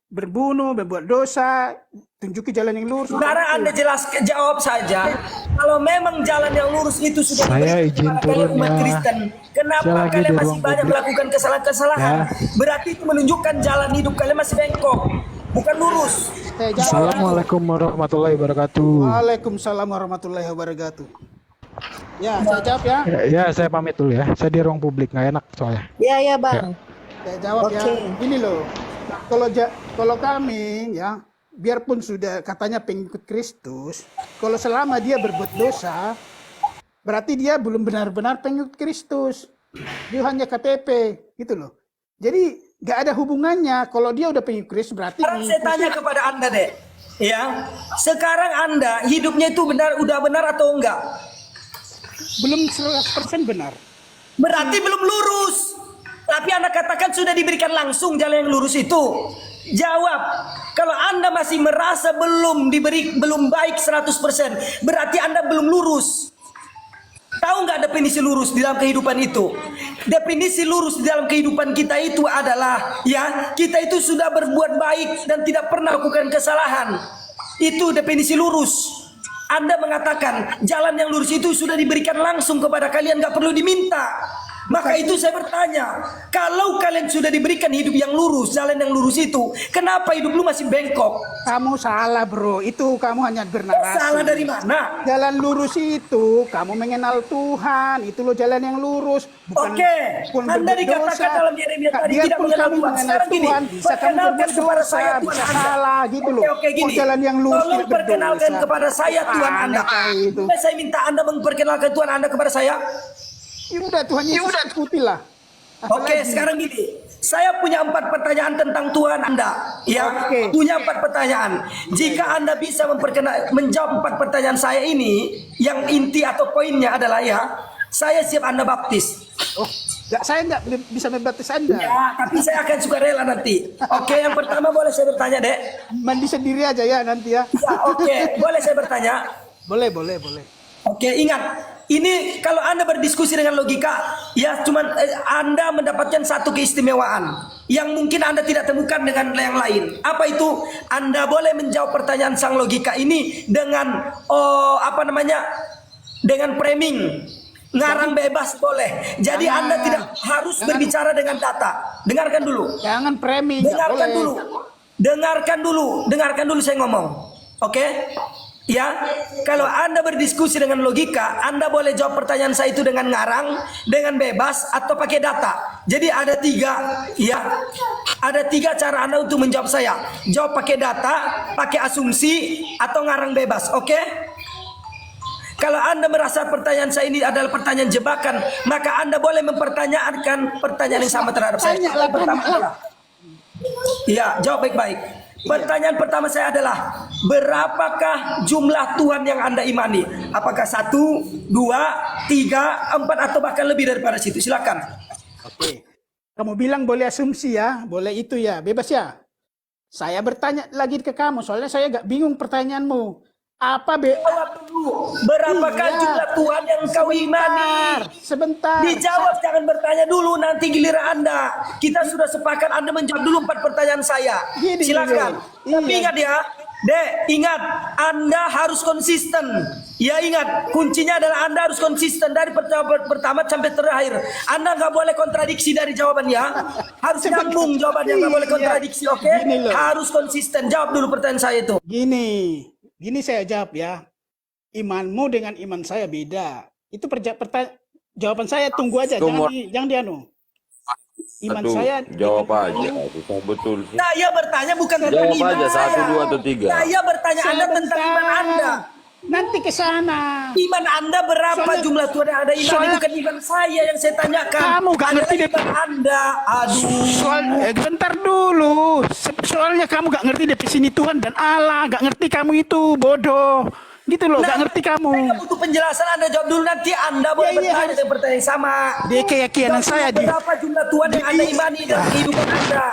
berbunuh, berbuat dosa, tunjuki jalan yang lurus. Sekarang Anda jawab saja. Kalau memang jalan yang lurus itu sudah Saya diberikan izin kepada turun kalian umat ya. Kristen, kenapa Saya lagi kalian di masih ruang banyak publik. melakukan kesalahan-kesalahan? Ya. Berarti itu menunjukkan jalan hidup kalian masih bengkok, bukan lurus. Saya jawab. Assalamualaikum warahmatullahi wabarakatuh. Waalaikumsalam warahmatullahi wabarakatuh. Ya, saya jawab ya. Ya, saya pamit dulu ya. Saya di ruang publik, nggak enak soalnya. Ya Bang. Saya jawab ya. Oke. Ini loh. Kalau kami ya, biarpun sudah katanya pengikut Kristus, kalau selama dia berbuat dosa, berarti dia belum benar-benar pengikut Kristus. Dia hanya KTP, gitu loh. Jadi nggak ada hubungannya. Kalau dia udah pengikut Kristus, berarti Sekarang saya tanya kepada Anda deh, ya. Sekarang Anda hidupnya itu udah benar atau enggak? belum 100% benar. Berarti belum lurus. Tapi Anda katakan sudah diberikan langsung jalan yang lurus itu. Jawab. Kalau Anda masih merasa belum baik 100%, berarti Anda belum lurus. Tahu nggak definisi lurus di dalam kehidupan itu? Definisi lurus di dalam kehidupan kita itu adalah, ya, kita itu sudah berbuat baik dan tidak pernah melakukan kesalahan. Itu definisi lurus. Anda mengatakan jalan yang lurus itu sudah diberikan langsung kepada kalian, nggak perlu diminta. Maka itu saya bertanya, kalau kalian sudah diberikan hidup yang lurus, jalan yang lurus itu, kenapa hidup lu masih bengkok? Kamu salah, bro. Itu kamu hanya bernarasi. Salah dari mana? Jalan lurus itu kamu mengenal Tuhan. Itu loh jalan yang lurus. Bukan, Oke, bukan Anda berbuat dikatakan dosa. dalam Yeremia tadi tidak Biarpun mengenal kamu Tuhan. mengenal Sekarang gini, Tuhan, bisa kamu perkenalkan berbuat kepada dosa, saya Tuhan bisa Anda. salah gitu loh. Oke, gini. Oh, jalan yang lurus Tolong tidak perkenalkan berdosa. kepada saya Tuhan Anda. tahu itu. Boleh saya minta Anda memperkenalkan Tuhan Anda kepada saya? Ya udah, Tuhan Yesus ikutilah. Oke, sekarang gini. Saya punya 4 pertanyaan tentang Tuhan Anda. Ya, Oke. punya 4 pertanyaan. Jika Anda bisa menjawab 4 pertanyaan saya ini, yang inti atau poinnya adalah, ya, saya siap Anda baptis. Oh, saya nggak bisa membaptis Anda. Ya, tapi saya akan sukarela nanti. Oke, yang pertama boleh saya bertanya, Dek? Mandi sendiri aja ya nanti ya. Ya, oke. Boleh saya bertanya? Boleh. Oke, ingat. Ini kalau Anda berdiskusi dengan logika, ya cuman Anda mendapatkan satu keistimewaan yang mungkin Anda tidak temukan dengan yang lain. Apa itu? Anda boleh menjawab pertanyaan sang logika ini dengan dengan framing. Ngarang bebas boleh. Jadi Anda tidak harus berbicara dengan data. Dengarkan dulu. Jangan framing. nggak Dengarkan boleh. dulu. Dengarkan dulu saya ngomong. Oke? Ya, kalau Anda berdiskusi dengan logika, Anda boleh jawab pertanyaan saya itu dengan ngarang, dengan bebas, atau pakai data. Jadi ada 3, ya, ada 3 cara Anda untuk menjawab saya. Jawab pakai data, pakai asumsi, atau ngarang bebas. Oke? Kalau Anda merasa pertanyaan saya ini adalah pertanyaan jebakan, maka Anda boleh mempertanyakan pertanyaan yang sama terhadap saya. Tanya lah, Pertama tanya. adalah, ya, jawab baik-baik. Pertanyaan pertama saya adalah, berapakah jumlah Tuhan yang Anda imani? Apakah 1, 2, 3, 4, atau bahkan lebih daripada situ? Silakan. Oke. Kamu bilang boleh asumsi ya, boleh itu ya, bebas ya. Saya bertanya lagi ke kamu, soalnya saya agak bingung pertanyaanmu. Apa be? Jawab dulu. Berapakah Iya. jumlah Tuhan yang kau imani? Sebentar. Dijawab, jangan bertanya dulu, nanti giliran Anda. Kita sudah sepakat Anda menjawab dulu 4 pertanyaan saya. Gini, Silakan. gini. Tapi Iya. ingat ya, Dek, ingat Anda harus konsisten. Ya ingat, kuncinya adalah Anda harus konsisten dari pertama sampai terakhir. Anda nggak boleh kontradiksi dari jawabannya. Harus nyambung jawabannya, nggak boleh Iya. kontradiksi, oke? Gini loh. Harus konsisten. Jawab dulu pertanyaan saya itu. Gini saya jawab ya. Imanmu dengan iman saya beda. Itu jawaban saya, tunggu aja, jangan dianu. Iman Satu, saya jawab dengan aja. kamu. Susah betul sih. Saya bertanya bukan tentang Jawab iman aja, saya. 1, 2, atau 3. Saya bertanya Anda tentang iman Anda. Nanti ke sana. Iman Anda berapa Soalnya- jumlah Tuhan yang ada iman? soalnya- Bukan iman saya yang saya tanyakan. Kamu gak ngerti Adalah deh. iman Anda. Aduh. Bentar dulu. Soalnya kamu gak ngerti definisi Tuhan dan Allah. Gak ngerti kamu itu bodoh. Gitu loh, gak ngerti kamu. Saya butuh penjelasan, Anda jawab dulu, nanti Anda boleh iya, bertanya harus. dengan pertanyaan yang sama. Di keyakinan saya, Berapa jumlah Tuhan yang Anda imani dalam kehidupan Anda?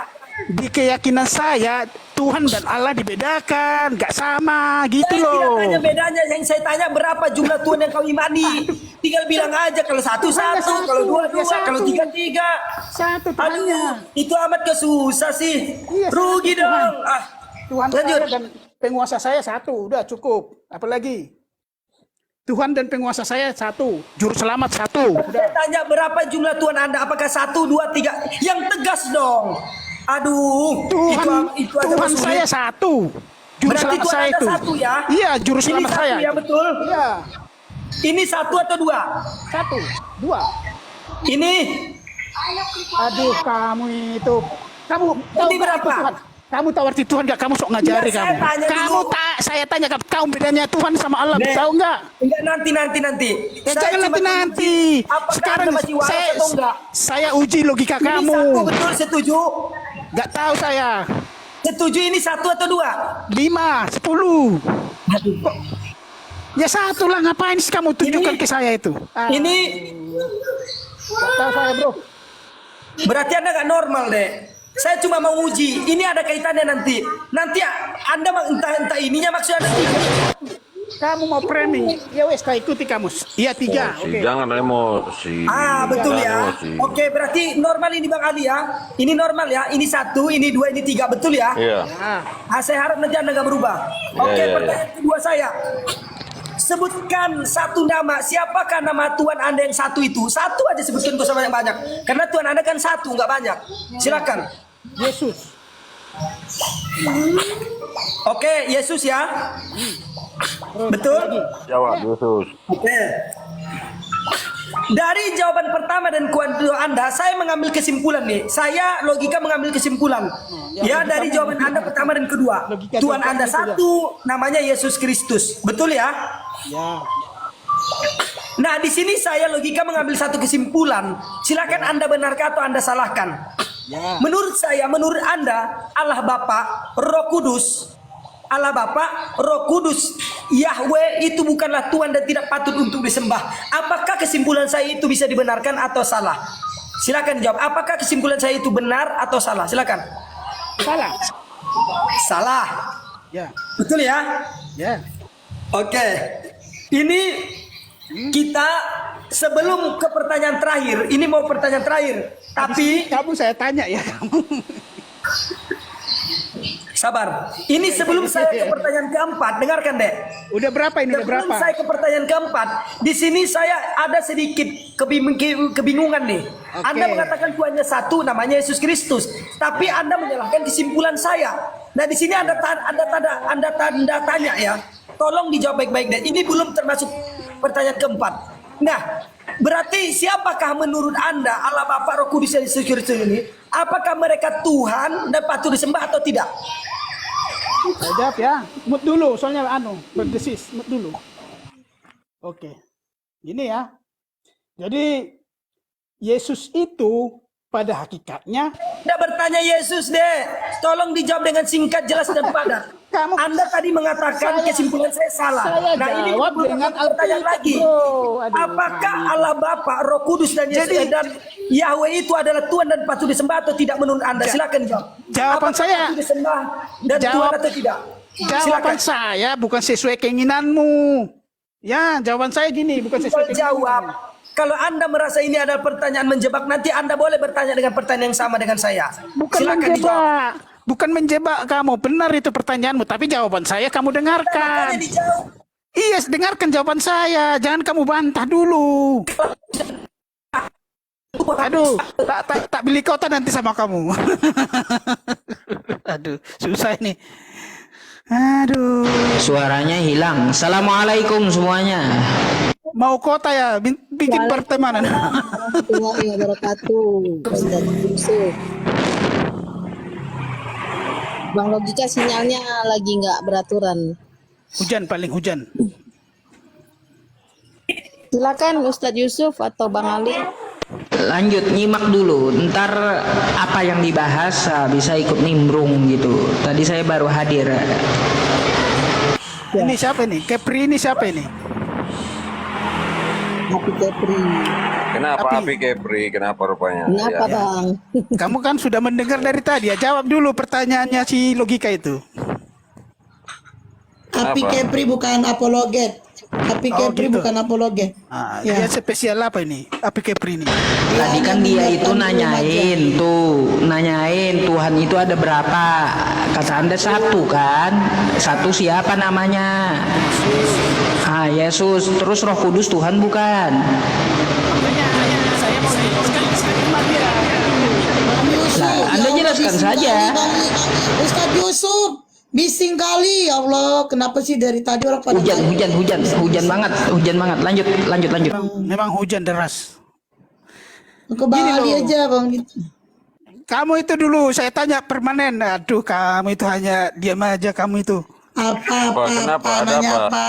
di keyakinan saya, Tuhan dan Allah dibedakan. Gak sama, gitu Saya tidak loh. tanya bedanya, yang saya tanya berapa jumlah Tuhan yang kau imani. Tinggal bilang aja, kalau satu, satu, kalau dua, ya satu. kalau tiga, tiga. Satu Aduh, Tuhannya. itu amat kesusah sih. Iya, Rugi satu Tuhan. dong. Ah, Tuhan lanjut. saya dan penguasa saya satu, udah cukup. Apalagi? Tuhan dan penguasa saya satu, juru selamat satu. Saya tanya berapa jumlah Tuhan Anda? Apakah 1, 2, 3? Yang tegas dong. Aduh, itu aja Tuhan sulit. saya satu. Juru Berarti selamat Tuhan saya Anda itu. satu ya? Iya, juru Ini selamat satu saya. ya, betul? Iya, Ini 1 atau 2? satu, dua. Ini Aduh, kamu itu. Kamu tahu Ini nggak berapa? arti Tuhan? Kamu tahu arti Tuhan nggak? Kamu sok ngajari Enggak, saya kamu. tanya Kamu dulu. saya tanya kamu bedanya Tuhan sama Allah, Nek. tahu nggak? enggak nanti. Ya Saya jangan cuma nanti. menguji apakah Sekarang Anda masih waras atau enggak? saya uji logika Ini kamu. 1 betul, setuju? Nggak tahu saya. Setuju ini 1 atau 2? 5, 10. Ya satu lah, ngapain sih kamu tunjukkan Ini- ke saya itu? Ini Nggak tahu saya bro. berarti Anda nggak normal deh. Saya cuma mau uji. Ini ada kaitannya nanti. Nanti Anda entah ininya maksudnya Anda tidak. Kamu mau framing? Ya wes, saya ikuti kamu. Iya 3. Oke. Jangan emosi. Betul Jangan ya. emosi. Oke, berarti normal ini Bang Ali ya. Ini normal ya. Ini 1, ini 2, ini 3, betul ya? Iya. Saya harap nanti Anda nggak berubah. Oke, iya. pertanyaan kedua saya. Sebutkan satu nama. Siapakah nama Tuhan Anda yang satu itu? Satu aja sebutkan, gak usah banyak-banyak. Karena Tuhan Anda kan satu, nggak banyak. Silakan. Yesus. Oke, Yesus ya. Betul? Jawab Yesus. Oke. Dari jawaban pertama dan kedua Anda, saya mengambil kesimpulan nih. Saya logika mengambil kesimpulan. Ya, dari jawaban Anda pertama dan kedua. Logika Tuhan jawaban Anda itu ya. satu, namanya Yesus Kristus. Betul ya? Ya. Nah, di sini saya logika mengambil satu kesimpulan. Silakan Anda benarkan atau Anda salahkan. Ya. Menurut saya, menurut Anda, Allah Bapa, Roh Kudus, Allah Bapa, Roh Kudus, Yahweh itu bukanlah Tuhan dan tidak patut untuk disembah. Apakah kesimpulan saya itu bisa dibenarkan atau salah? Silakan jawab. Apakah kesimpulan saya itu benar atau salah? Silakan. Salah. Salah. Ya. Betul ya? Ya. Oke. Ini kita sebelum ke pertanyaan terakhir. Ini mau pertanyaan terakhir. Tapi Kamu saya tanya ya kamu. sabar. Ini sebelum saya ke pertanyaan keempat, dengarkan deh. Udah berapa ini? Udah Sebelum berapa? saya ke pertanyaan keempat, di sini saya ada sedikit kebingungan nih. Oke. Anda mengatakan Tuhannya satu, namanya Yesus Kristus, tapi Anda menyalahkan kesimpulan saya. Nah, di sini Anda tanda tanya ya. Tolong dijawab baik-baik deh. Ini belum termasuk pertanyaan keempat. Nah, berarti siapakah menurut Anda Allah Bapa, Roh Kudus, dan Yesus Kristus ini? Apakah mereka Tuhan dan patut disembah atau tidak? Saya jawab ya. Mut dulu, soalnya berdesis. Mut dulu. Oke. Ini ya. Jadi Yesus itu pada hakikatnya Anda bertanya Yesus deh. Tolong dijawab dengan singkat, jelas dan padat. Anda tadi mengatakan kesimpulan saya salah. saya Nah, ini jawab belum dengan pertanyaan Alkitab, lagi. bro. Aduh, Apakah kamu. Allah Bapa, Roh Kudus dan Yesus dan Yahweh itu adalah Tuhan dan patut disembah atau tidak menurut Anda? Silakan jawab. Jawaban Apakah saya- patut disembah dan Tuhan atau tidak? Jawaban saya bukan sesuai keinginanmu. Ya, jawaban saya gini, bukan sesuai Jawab. Kalau Anda merasa ini adalah pertanyaan menjebak, nanti Anda boleh bertanya dengan pertanyaan yang sama dengan saya. Bukan Silakan dijawab. menjebak. Bukan menjebak kamu. Benar itu pertanyaanmu, tapi jawaban saya kamu dengarkan. Makanya dijawab. Iya, dengarkan jawaban saya. Jangan kamu bantah dulu. Aduh, tak beli kota nanti sama kamu. Aduh, susah ini. Aduh, Suaranya hilang. Assalamualaikum semuanya. mau kota ya, bikin pertemanan. Warahmatullahi wabarakatuh. Ustaz Yusuf. Bang Logika sinyalnya lagi nggak beraturan. Hujan paling hujan. Silakan Ustadz Yusuf atau Bang Ali. Lanjut nyimak dulu. Ntar apa yang dibahas bisa ikut nimbrung gitu. Tadi saya baru hadir. Ini siapa ini? Kepri ini siapa ini? Happy Kepri. Kenapa Api. Api Kepri? Kenapa rupanya? Kenapa Ya. Bang? Kamu kan sudah mendengar dari tadi ya. Jawab dulu pertanyaannya si Logika itu. Happy Apa? Kepri bukan apologet. Happy Oh, Kepri gitu. bukan apologet. Ah, Ya. dia spesial apa ini? Api Kepri ini. Tadi kan dia itu nanyain Tuhan itu ada berapa? Kata Anda satu kan? Satu siapa namanya? Ah, Yesus. Terus Roh Kudus Tuhan bukan? Saya mau jelaskan sama dia. Lah, Anda jelaskan saja. Ustadz Yusuf, bising kali ya Allah. Kenapa sih dari tadi orang pada Hujan banget. Lanjut. Memang hujan deras. ke Bang Gini Ali loh. aja Bang. Kamu itu dulu saya tanya permanen. Aduh, kamu itu hanya diam aja kamu itu. Apa Kenapa? Ada nanya apa? apa?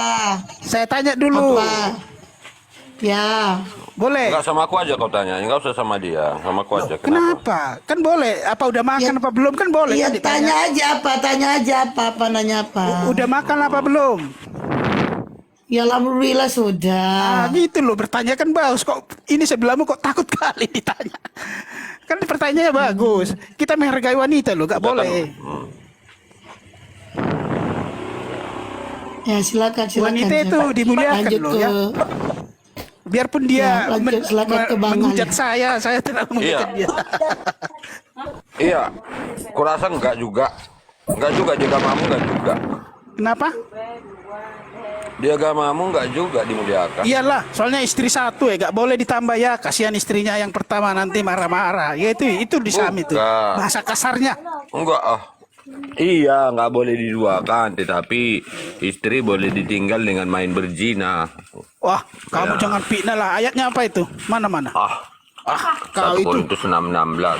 Saya tanya dulu. Apa? Ya. Boleh? Enggak sama aku aja kau tanya, enggak usah sama dia, sama aku aja. Kenapa? Kan boleh. Apa udah makan Ya. apa belum? Kan boleh Iya, kan ditanya. tanya aja apa nanya apa. Udah makan apa belum? Ya alhamdulillah sudah. Ah, gitu loh, bertanya kan bagus. Kok ini sebelahmu kok takut kali ditanya? Kan pertanyaannya bagus. Kita menghargai wanita loh, gak boleh. Ya silakan. Wanita itu dimuliakan Lanjut loh ke ya. Biarpun dia Ya, lanjut, silakan ke Bang menghujat Ali. saya tidak menghujat Iya. dia. Iya, kurasa enggak juga. Enggak juga dia agamamu enggak juga. Kenapa? Dia agamamu enggak juga dimuliakan. Iyalah, soalnya istri satu ya, gak boleh ditambah ya. Kasihan istrinya yang pertama nanti marah-marah. Ya itu disami itu. Bukan. Bahasa kasarnya. Enggak ah. Iya, nggak boleh diduakan, tetapi istri boleh ditinggal dengan main berzina. Wah, kamu Ya. jangan fitnah lah. Ayatnya apa itu? Mana-mana? Ah, Kau 1 itu. Korintus 6:16.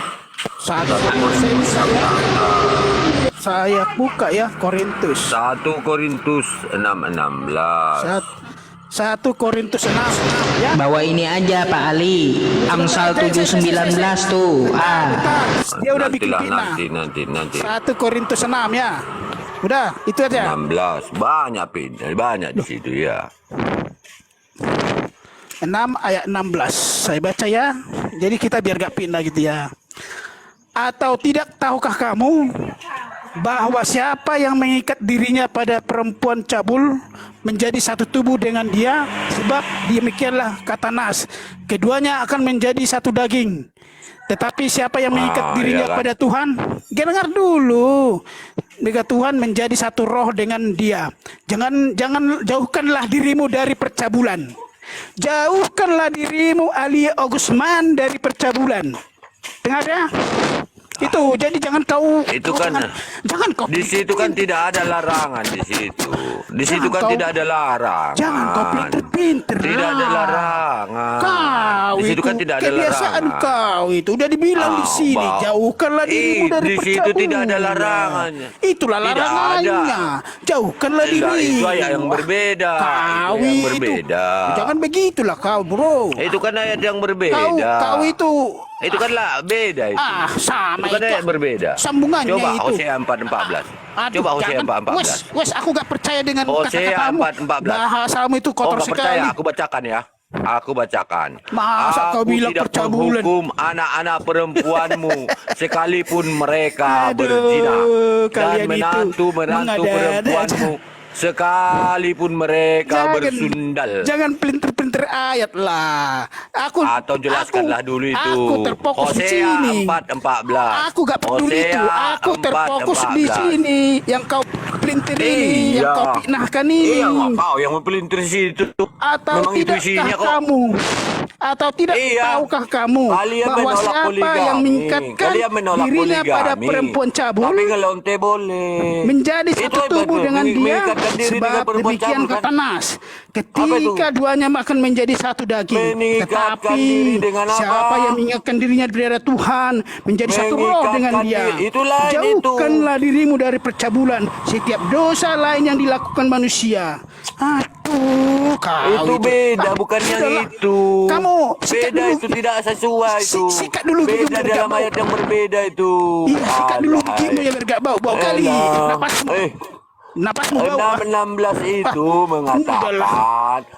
Saya buka ya Korintus. 1 Korintus 6:16. 1 Korintus 6 ya. Bawa ini aja Pak Ali. Amsal 7:19 tuh. Ah. Dia udah bikin Nantilah, fitnah. nanti. 1 Korintus 6 ya. Udah, itu aja. 16 banyak banyak di situ ya. 6 ayat 16. Saya baca ya. Jadi kita biar gak pindah gitu ya. Atau tidak tahukah kamu bahwa siapa yang mengikat dirinya pada perempuan cabul menjadi satu tubuh dengan dia, sebab demikianlah kata Nas, keduanya akan menjadi satu daging. Tetapi siapa yang mengikat dirinya iya kan? pada Tuhan, dengar dulu, jika Tuhan menjadi satu roh dengan dia. Jangan jauhkanlah dirimu dari percabulan. Jauhkanlah dirimu Ali Augusman dari percabulan. Dengar ya? Itu jadi jangan kau Itu kan jangan kau di situ kan tidak ada larangan di situ. Di situ kan kau- tidak ada larangan. jangan kau pinter-pinter. Tidak ada lah. larangan. Kau Di situ itu kan tidak ada kebiasaan larangan. kau itu udah dibilang di sini, Bang. jauhkanlah dirimu dari Di situ percabulan. tidak ada larangannya. Itulah Tidak larangannya. Jauhkanlah Tidak, dirimu. itu ayat yang berbeda. Kau Itu yang itu berbeda. jangan begitulah kau, bro. Itu kan ayat yang berbeda. Kau itu Itu kan lah beda itu. sama Itu kan ayat berbeda. Sambungannya Coba itu. Hosea 4:14. Aduh, Coba Hosea jangan. 4:14. Wes, aku gak percaya dengan Hosea kata-katamu. 4:14. Bahasamu itu Oh, kotor nggak sekali. percaya? Aku bacakan ya. Aku bacakan. Masa kau Aku bilang tidak percabulan? menghukum anak-anak perempuanmu sekalipun mereka Aduh, berzina dan kalian itu menantu mengada-ada perempuanmu sekalipun mereka bersundal. Jangan pelintir-pelintir ayat lah. Atau jelaskanlah dulu itu. Aku terfokus di Hosea sini. 4:14. Aku gak peduli itu. Aku terfokus di sini. Yang kau pelintir ini, yang kau fitnahkan ini. Iya, kau yang mempelintir situ. Atau Memang itu tidakkah isinya kok. kamu? Atau tidak Iya. tahukah kamu Kalian bahwa menolak siapa poligami. yang mengikatkan Kalian menolak dirinya poligami. pada perempuan cabul Tapi ngelonte boleh. menjadi satu Itu tubuh betul. dengan dia, Mengikatkan diri dengan sebab perempuan demikian cabul, kan? kata Nas, Apa itu? ketika duanya akan menjadi satu daging. Mengikatkan Tetapi diri dengan apa? siapa yang mengingatkan dirinya dari Tuhan menjadi satu roh Mengikatkan dengan dia, diri. Itu lain jauhkanlah dirimu dari percabulan setiap dosa lain yang dilakukan manusia. Aduh, kau Itu beda, bukan yang sudahlah. itu. Kamu sikat Beda dulu. itu tidak sesuai itu. Sikat dulu Beda gigimu biar dalam gak bau. ayat yang berbeda itu. Iya, sikat dulu Alah. gigimu ya biar gak bau kali. Napasmu, napasmu bau. 6:16 itu mengatakan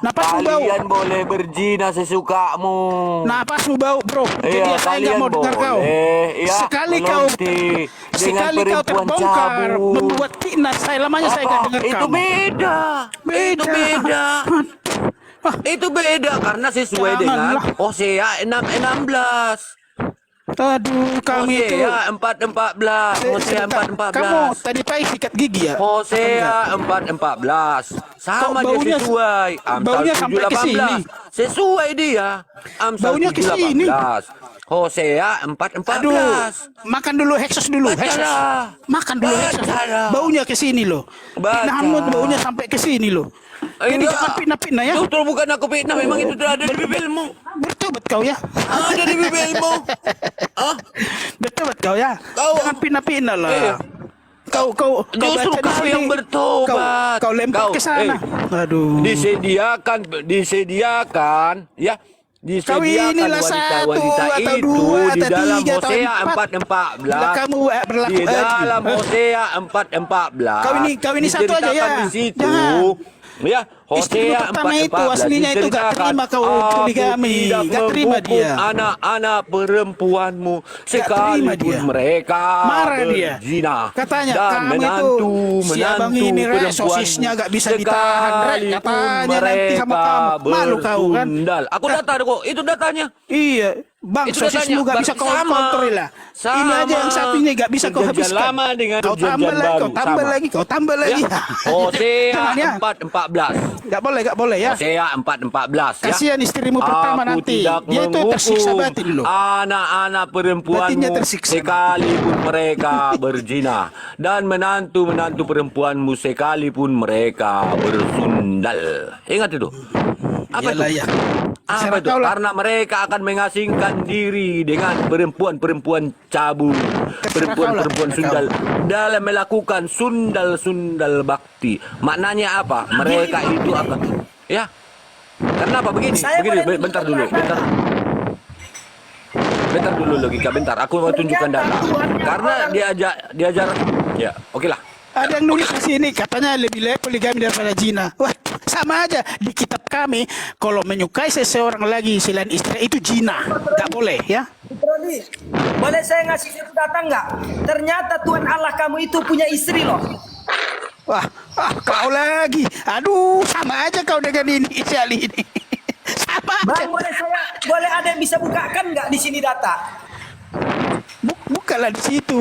Napasmu bau. kalian boleh berzina sesukamu. Napasmu bau, bro. Jadi Iya, saya nggak mau dengar kau. Iya, Sekali kau dengan kau perempuan terbongkar cabul. membuat fitnah, saya lamanya saya nggak dengar Itu kamu. beda. Itu beda. Itu beda karena sesuai dengan Janganlah. Hosea 6:16. Aduh, kami itu. Hosea 4:14. Hosea 4:14. Kamu tadi pagi sikat gigi ya? Hosea 4:14. Sama Kok dia baunya- sesuai. Amsal baunya sampai ke 7:18. Sesuai dia. Amsal Baunya ke sini. 7:18. Hosea 4:14. Aduh, makan dulu Heksos dulu. Heksos. Bacalah. Makan dulu Heksos. Bacalah. Baunya ke sini loh. Baca. Fitnahmu baunya sampai ke sini loh. Jadi Enggak. jangan fitnah-fitnah ya. Betul, bukan aku fitnah. Memang itu sudah ada di bibirmu. Bertobat kau ya. Ada di bibirmu. Ah, Bertobat kau ya. Kau- Jangan pindah-pindah lah. Iya. Kau Justru baca di kau sini. yang bertobat. Kau lempar Kau- ke sana. Aduh. disediakan ya. Kau Disediakan inilah satu wanita-wanita atau itu dua di atau dalam tiga atau Hosea empat. 4:14. Bila kamu berlaku Di adil. dalam Hosea 4:14. Kau ini satu aja ya. diceritakan Di situ. Jangan. Ya, Istrimu Hosea pertama itu 4:14 aslinya itu gak diceritakan, terima kau "Aku poligami, tidak gak terima menghukum dia. anak-anak perempuanmu terima sekalipun dia. mereka Marah dia. berzina Katanya dan kamu menantu itu si abang ini rek sosisnya gak bisa ditahan rek, katanya nanti sama kamu. Malu kau kan? bersundal. Aku data kok, itu datanya. Iya, bang Itu sosismu datanya. gak bisa kau Sama. kontrol lah. Sama. Ini aja yang satu ini gak bisa kau Perjanjian habiskan. lama dengan Kau tambah perjanjian lagi, baru. kau tambah Sama. lagi, kau tambah lagi. Ya. Hosea Jangan ya. 4:14. Gak boleh ya. Hosea 4:14 ya. Kasihan istrimu pertama Aku nanti. tidak Dia itu tersiksa menghukum batin loh. anak-anak perempuanmu Batinnya tersiksa. sekalipun mereka berzina dan menantu-menantu perempuanmu sekalipun mereka bersundal. Ingat itu. Apa Iyalah, itu? ya. Apa Serah itu? kau lah. Karena mereka akan mengasingkan diri dengan perempuan-perempuan cabul, perempuan-perempuan Terserah kau sundal dalam melakukan sundal-sundal bakti. Maknanya apa? Mereka itu akan ya. Kenapa begini? Saya Begini, boleh bentar dulu, bentar. Bentar dulu logika, bentar. Aku mau tunjukkan data. Karena diajar ya, oke lah. Ada yang nulis di sini katanya lebih baik poligami daripada zina. Wah, sama aja di kitab kami kalau menyukai seseorang lagi selain istri itu zina. Gak boleh ya. Brody, boleh saya ngasih satu data nggak? Ternyata Tuhan Allah kamu itu punya istri loh. Wah, kau lagi. Aduh, sama aja kau dengan ini Syali ini. Sama aja. Bang, boleh ada yang bisa bukakan nggak di sini data? Bukalah di situ.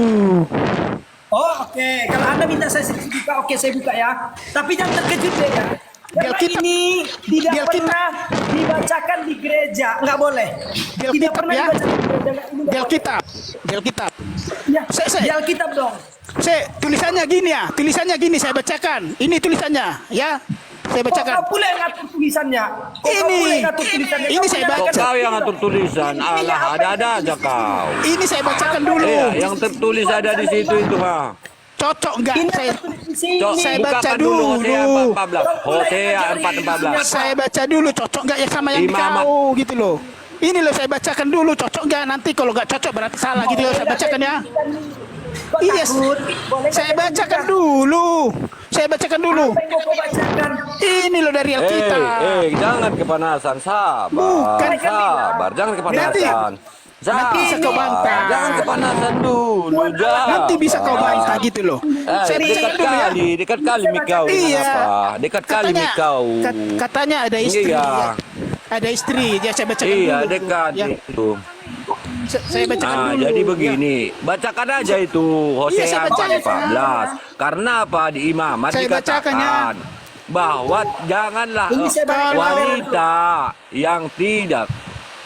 Oh, oke. Kalau Anda minta saya buka, oke saya buka ya. Tapi jangan terkejut deh ya. Karena Alkitab. ini tidak Di Alkitab. pernah dibacakan di gereja, nggak boleh. Di Tidak Alkitab pernah ya. dibacakan di gereja. Ini Di nggak Alkitab. Di Alkitab. boleh. Ya, Saya- di Alkitab dong. Tulisannya gini ya. Tulisannya gini saya bacakan. Ini tulisannya ya. Saya Kok bacakan. kau pula yang ngatur tulisannya? Kok kau Ini. pula yang ngatur tulisannya? Ini Kau saya punya baca. Kok baca. kau yang ngatur tulisan? Alah, ada-ada aja kau. Ini saya bacakan dulu. Iya, yang tertulis ada di situ itu, ha. Cocok enggak Ini saya? tertulis di sini. Cok, Saya baca bukakan dulu. Hosea 4:14. Hosea 4:14. Saya baca dulu cocok nggak ya sama yang di Imam- kau gitu loh. Ini loh saya bacakan dulu cocok nggak, nanti kalau nggak cocok berarti salah gitu loh saya bacakan ya. Kok Iya, takut? Boleh saya nggak bacakan buka? dulu. Saya bacakan dulu. Apa yang mau kau bacakan? Ini loh dari Alkitab. Jangan kepanasan, sabar. Bukan. Sabar, jangan kepanasan. Nanti bisa kau bantah. Jangan kepanasan dulu. Nanti bisa kau bantah gitu loh. Saya Dekat bacakan dulu ya. kali, dekat kali mikau. Iya. Dekat kali mikau. Katanya ada istri. Iya. Ya. Ada istri. Ya saya bacakan Iya, dulu. dekat Ya. itu. Saya bacakan dulu. Jadi begini, bacakan aja itu Iya, saya Hosea bacakan. 14. Karena apa di imamat Saya bacakan ya. dikatakan bahwa janganlah Ini saya bacakan. wanita yang tidak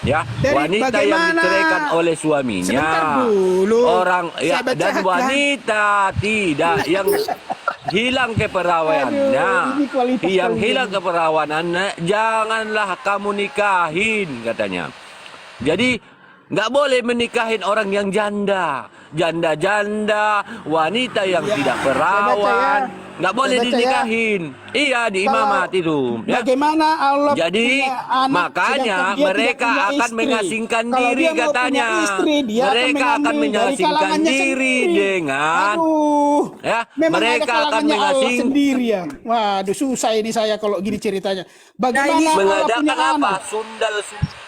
Dari wanita yang bagaimana? diceraikan oleh suaminya. Sebentar dulu. Orang Saya dan bacakan. wanita tidak yang hilang keperawanannya. Aduh, ini kualitas Yang kalian. hilang keperawanannya janganlah kamu nikahin katanya. Jadi nggak boleh menikahin orang yang janda, janda-janda, wanita yang tidak perawan, nggak boleh Saya baca ya. dinikahin. Iya di imamat itu. Ya. Bagaimana Allah Jadi punya anak, makanya sedangkan dia mereka tidak punya akan istri. mengasingkan Kalau diri dia mau katanya. punya istri, dia Mereka akan mengambil dari mengasingkan kalangannya diri sendiri. dengan Aduh, ya, memang mereka ada akan kalangannya Allah mengasing sendiri ya. Waduh, susah ini saya kalau gini ceritanya. Bagaimana Allah mengadakan punya apa? anak? Sundal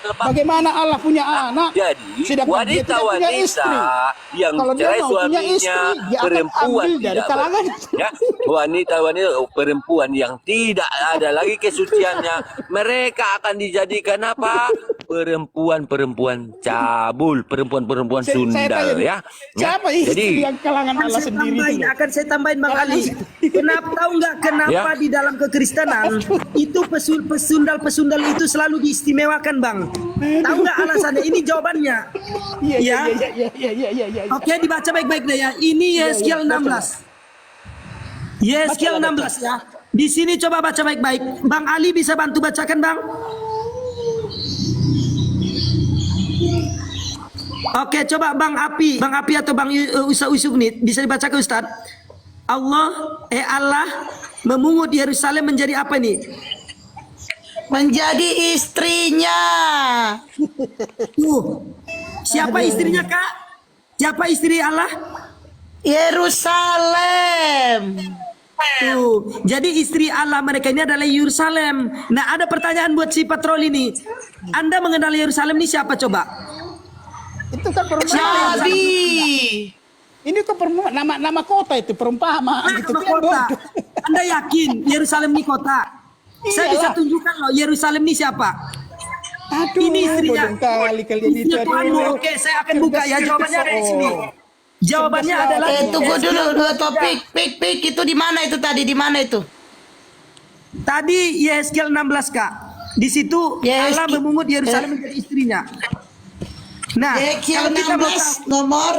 Bagaimana Allah punya anak? Jadi sedangkan dia tidak punya istri. wanita-wanita yang Kalau dia cerai mau punya suaminya istri, dia akan perempuan ambil dari tidak kalangannya. ya, wanita-wanita perempuan yang tidak ada lagi kesuciannya, mereka akan dijadikan apa? Perempuan-perempuan cabul, perempuan-perempuan sundal tanya, ya. Siapa istri yang kalangan Allah sendiri itu? Akan saya tambahin Bang Ali. Kenapa tahu nggak kenapa Ya. di dalam kekristenan itu pesundal-pesundal itu selalu diistimewakan Bang? Tahu nggak alasannya? Ini jawabannya. Iya, Ya. iya. Oke, dibaca baik-baik deh ya. Ini Yeskiel 16. Yeskiel 16 ya. Di sini coba baca baik-baik. Bang Ali bisa bantu bacakan Bang? Oke, coba Bang Api atau Bang Usuf nih bisa dibaca ke Ustadz. Allah memungut Yerusalem menjadi apa nih? Menjadi istrinya. Tuh. Siapa istrinya Kak? Siapa istri Allah? Yerusalem. Tuh. Jadi istri Allah mereka ini adalah Yerusalem. Nah, ada pertanyaan buat si patroli nih. Anda mengenal Yerusalem ini siapa coba? Itu kan perumpamaan. Nabi. Ini kan nama kota itu perumpamaan Nah, gitu. nama kota. Anda yakin Yerusalem ini kota? Saya bisa tunjukkan loh Yerusalem ini siapa? Aduh, Ini istrinya. bodoh kali kalian itu. Istrinya Tuhanmu. Oke, saya akan buka ya. Jawabannya ada di sini. Jawabannya adalah Tunggu dulu topik. Pik itu di mana itu tadi? Di mana itu? tadi Yeskiel 16 Kak. Di situ Allah memungut Yerusalem menjadi istrinya. Nah, Yeskiel kalau kita mau tahu, 16 nomor.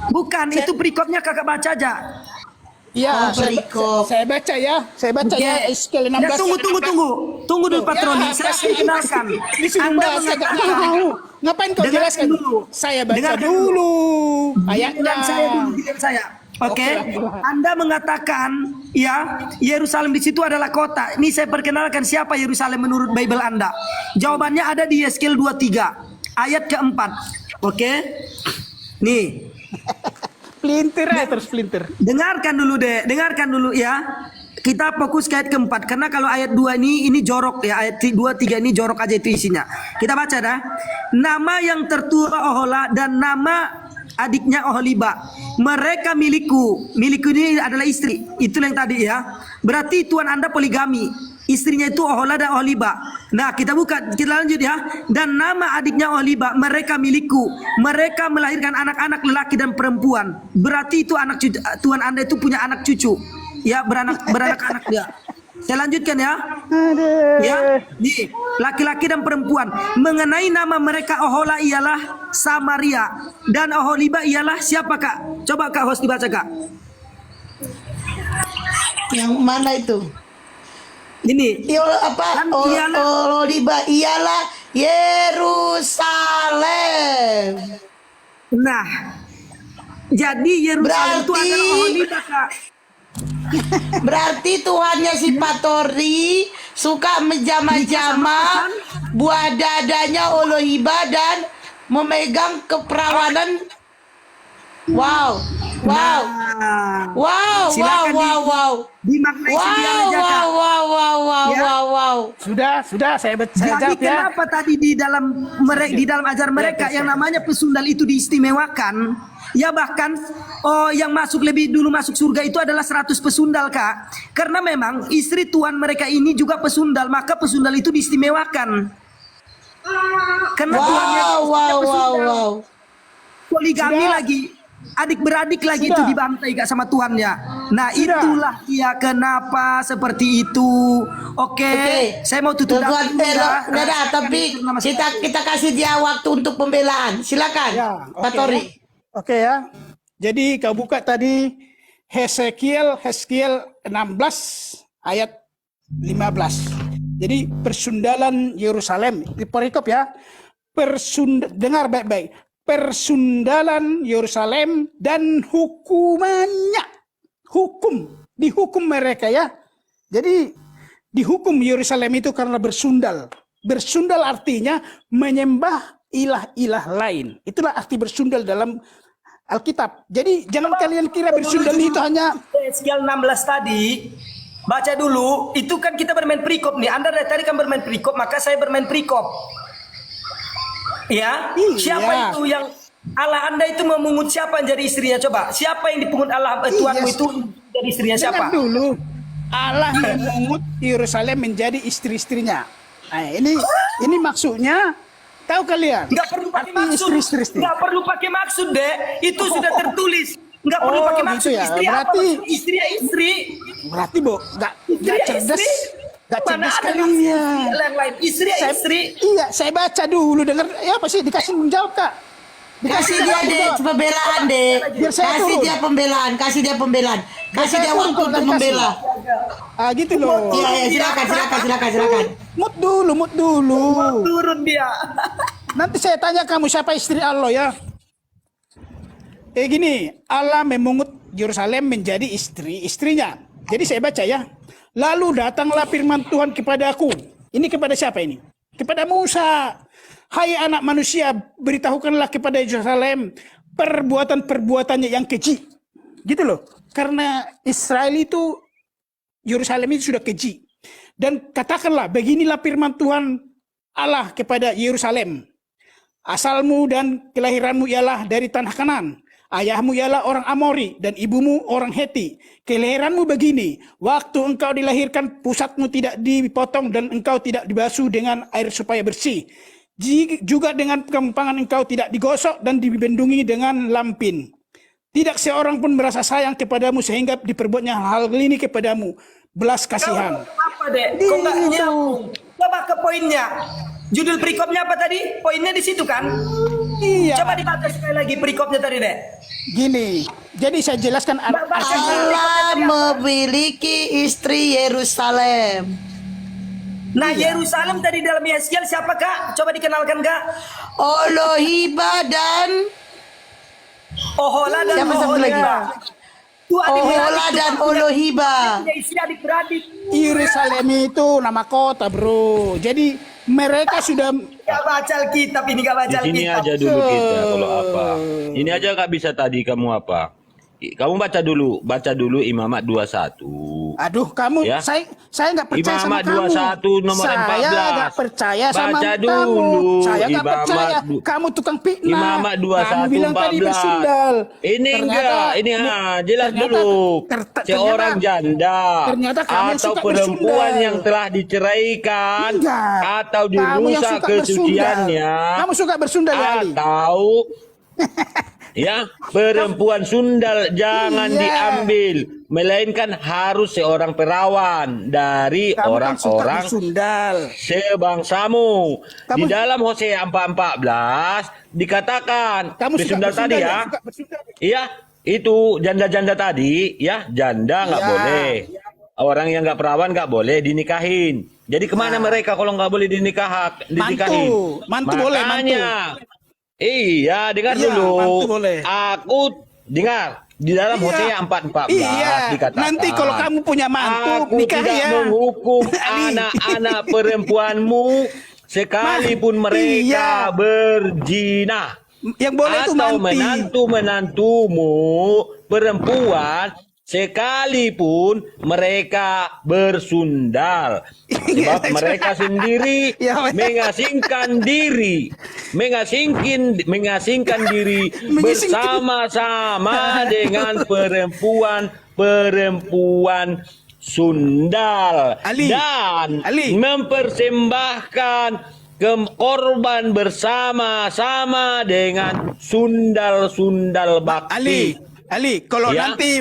bukan itu perikopnya Kakak baca aja. Ya, perikop. saya baca ya. Saya baca ya Yeskiel 16. Ya, tunggu dulu patroli. Saya akan kenalkan. Anda Anda mengatakan tahu. Ngapain kau Dengarkan jelaskan dulu. Saya baca Dengarkan dulu ayatnya. Giliran saya dulu, giliran saya. Oke, Anda mengatakan ya Yerusalem di situ adalah kota. Ini saya perkenalkan siapa Yerusalem menurut Bible Anda. Jawabannya ada di Yeskiel 23 ayat keempat. Oke, nih. Pelintir ya, terus pelintir. Dengarkan dulu ya. Kita fokus ke ayat keempat karena kalau ayat 2 ini jorok ya, ayat 2 3 ini jorok aja itu isinya. Kita baca dah. Nama yang tertua Ohola dan nama adiknya Oholiba. Mereka milikku. Milikku ini adalah istri. Itu yang tadi ya. Berarti tuan Anda poligami. Istrinya itu Ohola dan Oholiba. Nah, kita lanjut ya. Dan nama adiknya Oholiba, mereka milikku. Mereka melahirkan anak-anak lelaki dan perempuan. Berarti itu anak cucu, tuan Anda itu punya anak cucu. Ya, beranak-anak dia. Saya lanjutkan ya. Ya, nih, laki-laki dan perempuan. Mengenai nama mereka Ohola ialah Samaria dan Oholiba ialah siapa Kak? Coba Kak host dibaca Kak. Yang mana itu? Ini. Oholiba ialah Yerusalem. Nah, jadi Yerusalem itu adalah Oholiba Kak. Berarti Tuhannya si Patori suka menjama-jama buah dadanya Oholiba dan memegang keperawanan. Wow. Wow, Silakan dimaknai sendiri aja, Kak. Ya. wow. Sudah, saya Jadi jawab ya. kenapa tadi di dalam ajaran mereka yang namanya pesundal itu diistimewakan? Ya bahkan yang dulu masuk surga itu adalah 100 pesundal, Kak. Karena memang istri tuan mereka ini juga pesundal, maka pesundal itu diistimewakan. Karena tuannya Wow. poligami lagi, adik beradik lagi itu dibantai Kak sama tuannya. Nah itulah dia kenapa seperti itu. Oke. Saya mau tutup Tuan Bela, tapi kita kasih dia waktu untuk pembelaan. Silakan, Ya, Pak Tori. Oke ya. Jadi kau buka tadi Hesekiel 16 ayat 15. Jadi persundalan Yerusalem, di perikop ya. Dengar baik-baik. Persundalan Yerusalem dan hukumannya. Dihukum mereka ya. Jadi dihukum Yerusalem itu karena bersundal. Bersundal artinya menyembah ilah-ilah lain. Itulah arti bersundal dalam Alkitab. Jadi jangan kalian kira bersundal itu hanya Hesekiel 16 tadi. Baca dulu, itu kan kita bermain perikop nih. Anda dari tadi kan bermain perikop, maka saya bermain perikop. Ya, Iya. siapa itu yang Allah Anda itu memungut siapa yang jadi istrinya? Coba, siapa yang dipungut Allah Tuhanmu itu jadi istrinya siapa? dengar dulu. Allah memungut Yerusalem menjadi istri-istrinya. Nah, ini maksudnya tahu kalian? Nggak perlu pakai Arti maksud. istri-istri. Nggak perlu pakai maksud, Dek. Itu sudah tertulis. Nggak perlu pakai gitu maksud. ya. Istri apa? Berarti- Maksud istri ya istri. Berarti nggak cerdas. Nggak Mana cerdas ada kalian. yang lain? Istri ya istri. Iya, saya baca dulu dengar ya apa sih dikasih menjawab Kak. Kasih dia deh pembelaan deh. Biar saya Kasih turun. dia pembelaan. Kasih dia saya waktu turun, untuk kasih. membela. Gitu loh. Iya, silakan. Mut dulu. Turun dia. Nanti saya tanya kamu siapa istri Allah ya. Gini, Allah memungut Yerusalem menjadi istrinya. Jadi saya baca ya. Lalu datanglah firman Tuhan kepadaku. Ini kepada siapa ini? Kepada Musa. Hai anak manusia, beritahukanlah kepada Yerusalem perbuatan-perbuatannya yang keji. Gitu loh. Karena Israel itu, Yerusalem itu sudah keji. Dan katakanlah, beginilah firman Tuhan Allah kepada Yerusalem. Asalmu dan kelahiranmu ialah dari tanah Kanan. Ayahmu ialah orang Amori dan ibumu orang Heti. Kelahiranmu begini, waktu engkau dilahirkan pusatmu tidak dipotong dan engkau tidak dibasuh dengan air supaya bersih. Juga dengan kempangan engkau tidak digosok dan dibendungi dengan lampin. Tidak seorang pun merasa sayang kepadamu sehingga diperbuatnya hal ini kepadamu. Belas kasihan. Apa deh? Kok nggak nyambung? Coba ke poinnya. Judul perikopnya apa tadi? Poinnya di situ kan? Iya. Coba dibaca sekali lagi perikopnya tadi deh. Gini, jadi saya jelaskan Allah memiliki istri Yerusalem. Nah Yerusalem tadi dalam Yeskiel siapa Kak? Coba dikenalkan Kak. Olohiba dan Ohola dan siapa satu lagi? Oholiba. Itu Ohola dan Olohiba. punya istri adik-beradik. Yerusalem itu nama kota, bro. Jadi mereka sudah Gak baca Alkitab ini, gak baca Di sini Alkitab. aja dulu kita kalau apa. Ini aja nggak bisa tadi kamu apa. Kamu baca dulu Imamat 21. aduh kamu Ya. saya nggak percaya sama Imamat kamu. 21 nomor 14. Saya nggak percaya sama Baca kamu. dulu. Saya nggak Imamat percaya. Kamu tukang fitnah. Imamat Kamu 21 bilang tadi 14. bersundal. Ini enggak, ini jelas ternyata- dulu. ternyata- Seorang janda ternyata kamu yang atau suka perempuan bersundal. yang telah diceraikan Enggak. atau Kamu yang dirusak suka kesuciannya bersundal. Kamu suka bersundal ya, Ali? atau ya perempuan sundal jangan Iya. diambil, melainkan harus seorang perawan dari Kamu kan suka orang-orang bersundal. sebangsamu. Kamu- Di dalam Hosea 4:14 dikatakan Kamu suka bersundal tadi bersundal ya. Suka bersundal. Iya, itu janda-janda tadi ya, janda nggak Iya. boleh. Orang yang nggak perawan nggak boleh dinikahin. Jadi kemana mereka kalau nggak boleh dinikahin? Mantu boleh, Makanya, iya, dengar Iya, dulu. mantu boleh. Aku dengar di dalam Iya. Hosea 4:14 Iya. dikatakan. Nanti kalau kamu punya mantu, aku nikah tidak ya. menghukum Ali. anak-anak perempuanmu sekalipun mereka Iya. berzina. Yang boleh itu Atau manti. menantu-menantumu perempuan sekalipun mereka bersundal. Sebab mereka sendiri mengasingkan diri bersama-sama dengan perempuan sundal dan mempersembahkan korban bersama-sama dengan sundal-sundal bakti. Ali, kalau nanti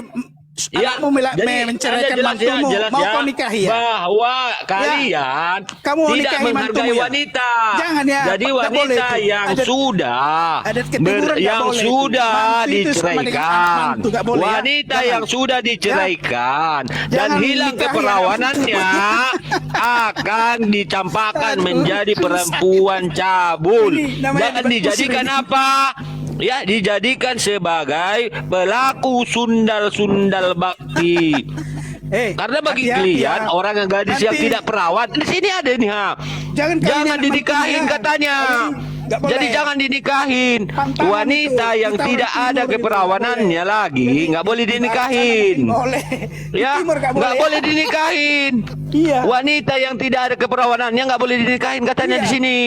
anakmu menceraikan mantumu, mau kau nikahi ya? Bahwa kalian kamu mau tidak nikahi menghargai mantumu ya? wanita. Jangan ya, Jadi nggak boleh wanita itu. yang Adat ketimuran nggak yang boleh itu. sudah Mantu itu sama dengan anak diceraikan, mantu, nggak boleh ya? wanita Jangan. yang sudah diceraikan dan Jangan hilang nikahi keperawanannya akan dicampakkan menjadi perempuan cabul. Ini namanya Dan dijadikan apa? Ya, dijadikan sebagai pelaku sundal-sundal bakti. Karena bagi hati-hati kalian ya. orang yang gadis yang Nanti- tidak perawat di sini ada nih ha. Jangan kawin Jangan anak dinikahin mantunya. katanya. Nggak boleh. Jadi jangan dinikahin. Pantangan Wanita itu, yang kita tidak orang ada timur itu, keperawanannya nggak boleh. lagi nggak boleh dinikahin. Boleh. Di Ya, timur nggak nggak boleh. boleh dinikahin. Iya. Wanita yang tidak ada keperawanannya nggak boleh dinikahin katanya Iya. di sini.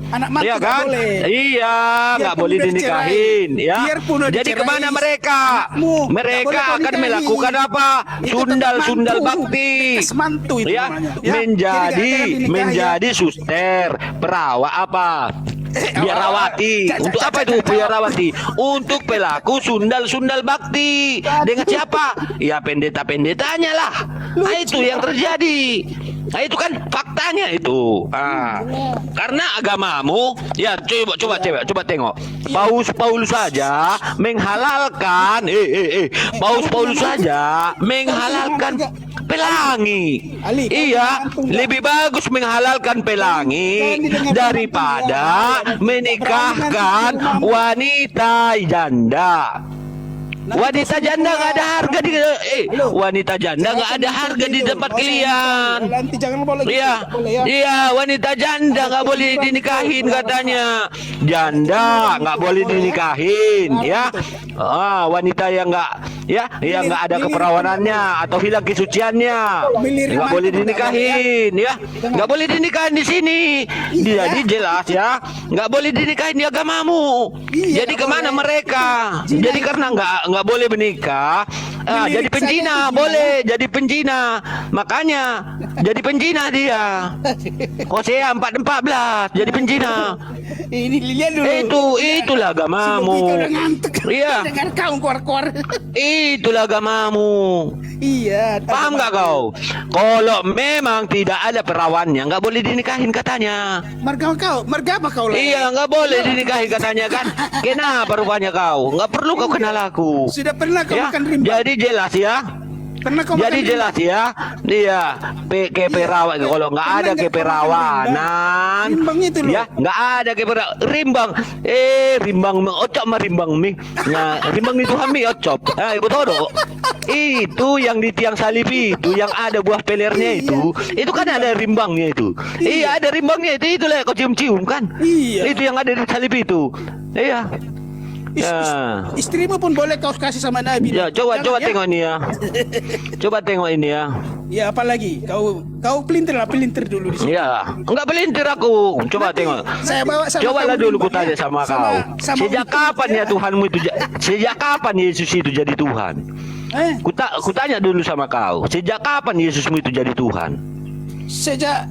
Anak mantu Iya nggak kan? boleh. Iya, nggak Biarpun boleh udah dinikahin. dicerai. Ya. Biarpun udah Jadi dicerai, kemana mereka? anakmu nggak Mereka boleh kau akan nikahi. melakukan apa? Itu Sundal-sundal tetap mantu. bakti. Bekas mantu itu Ya, namanya. Ya. Jadi nggak jangan dinikahi, menjadi suster, perawat apa? Biarawati. Untuk apa itu biarawati? Untuk pelaku sundal-sundal bakti. Dengan siapa? Ya pendeta-pendetanya lah. Nah, itu yang terjadi. Nah, itu kan faktanya itu. Karena agamamu, ya coba tengok. Paulus saja menghalalkan, Paulus saja menghalalkan pelangi. Iya, lebih bagus menghalalkan pelangi daripada menikahkan wanita janda. Wanita janda nggak ada harga di wanita janda nggak ada harga di tempat kalian. Nanti jangan boleh. Iya, Nggak boleh ya. iya, wanita janda nggak boleh dinikahin katanya. Janda nggak boleh dinikahin, ya. Wanita yang nggak ada keperawanannya atau hilang kesuciannya nggak boleh dinikahin, ya. Nggak boleh dinikahin di sini. Jadi jelas ya, nggak boleh dinikahin di agamamu. Jadi kemana mereka? Jadi karena nggak boleh menikah, jadi penjina boleh, jadi penjina. Makanya jadi penjina dia. Hosea 4:14 jadi penjina. Ini lihat dulu. Itulah agamamu. Udah ngantuk. Iya. Dengar kau keluar-keluar. Itulah agamamu. Iya. Paham nggak kau? Kalau memang tidak ada perawannya, nggak boleh dinikahin katanya. Marga apa kau lah? Iya, nggak boleh dinikahin katanya kan. Kenapa rupanya kau? Nggak perlu kau kenal aku. Sudah pernah kau Ya, makan rimbang? jadi jelas ya. Pernah kau Jadi makan jelas ya, dia keperawan. Kalau nggak ada keperawanan, rimbang itu loh. ya nggak ada rimbang. Rimbang ocop mah rimbang mi. Nah, rimbang itu hami ocop. Ibu tahu dong? Itu yang di tiang salib itu, yang ada buah pelernya itu kan ada rimbangnya itu. Iya, ada rimbangnya itu. Itulah kau cium-cium kan? Iya. Itu yang ada di salib itu. Iya. Istrimu pun boleh kau kasih sama Nabi. Ya, coba Jangan, ya. tengok ini ya. Coba tengok ini ya. Ya apalagi kau pelintir dulu di sini. Ya, enggak pelintir aku. Coba tengok. Saya bawa sama Cobalah kamu dulu rimbang, kutanya ya. sama kau. sama Sejak untuk- kapan ya Tuhanmu itu? Sejak kapan Yesus itu jadi Tuhan? Kutanya dulu sama kau. Sejak kapan Yesusmu itu jadi Tuhan? Sejak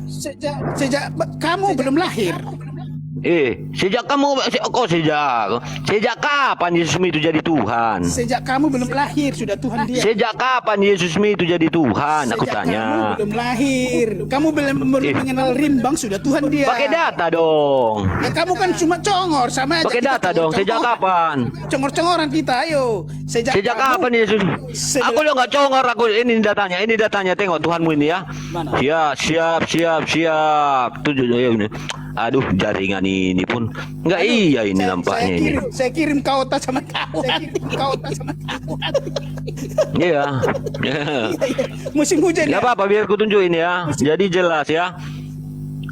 kamu belum lahir. Sejak kamu sejak kapan Yesusmu itu jadi Tuhan? Sejak kamu belum lahir sudah Tuhan dia. Sejak kapan Yesusmu itu jadi Tuhan? Aku Sejak tanya. kamu belum lahir. Kamu belum mengenal rimbang sudah Tuhan dia. Pakai data dong. Ya, kamu kan cuma congor sama aja. Pakai kita data dong. Sejak kapan? Congor-congoran kita, ayo. Sejak Kapan Yesus? Aku lo nggak congor aku. Ini datanya. Tengok Tuhanmu ini ya. Mana? Ya, siap. Tujuh ini. Aduh, jaringan ini pun nggak iya ini nampaknya ini. Saya kirim kau tas sama kau. Iya. Musim hujan Nggak ya. apa-apa, biar ku tunjukin ya. Jadi jelas ya.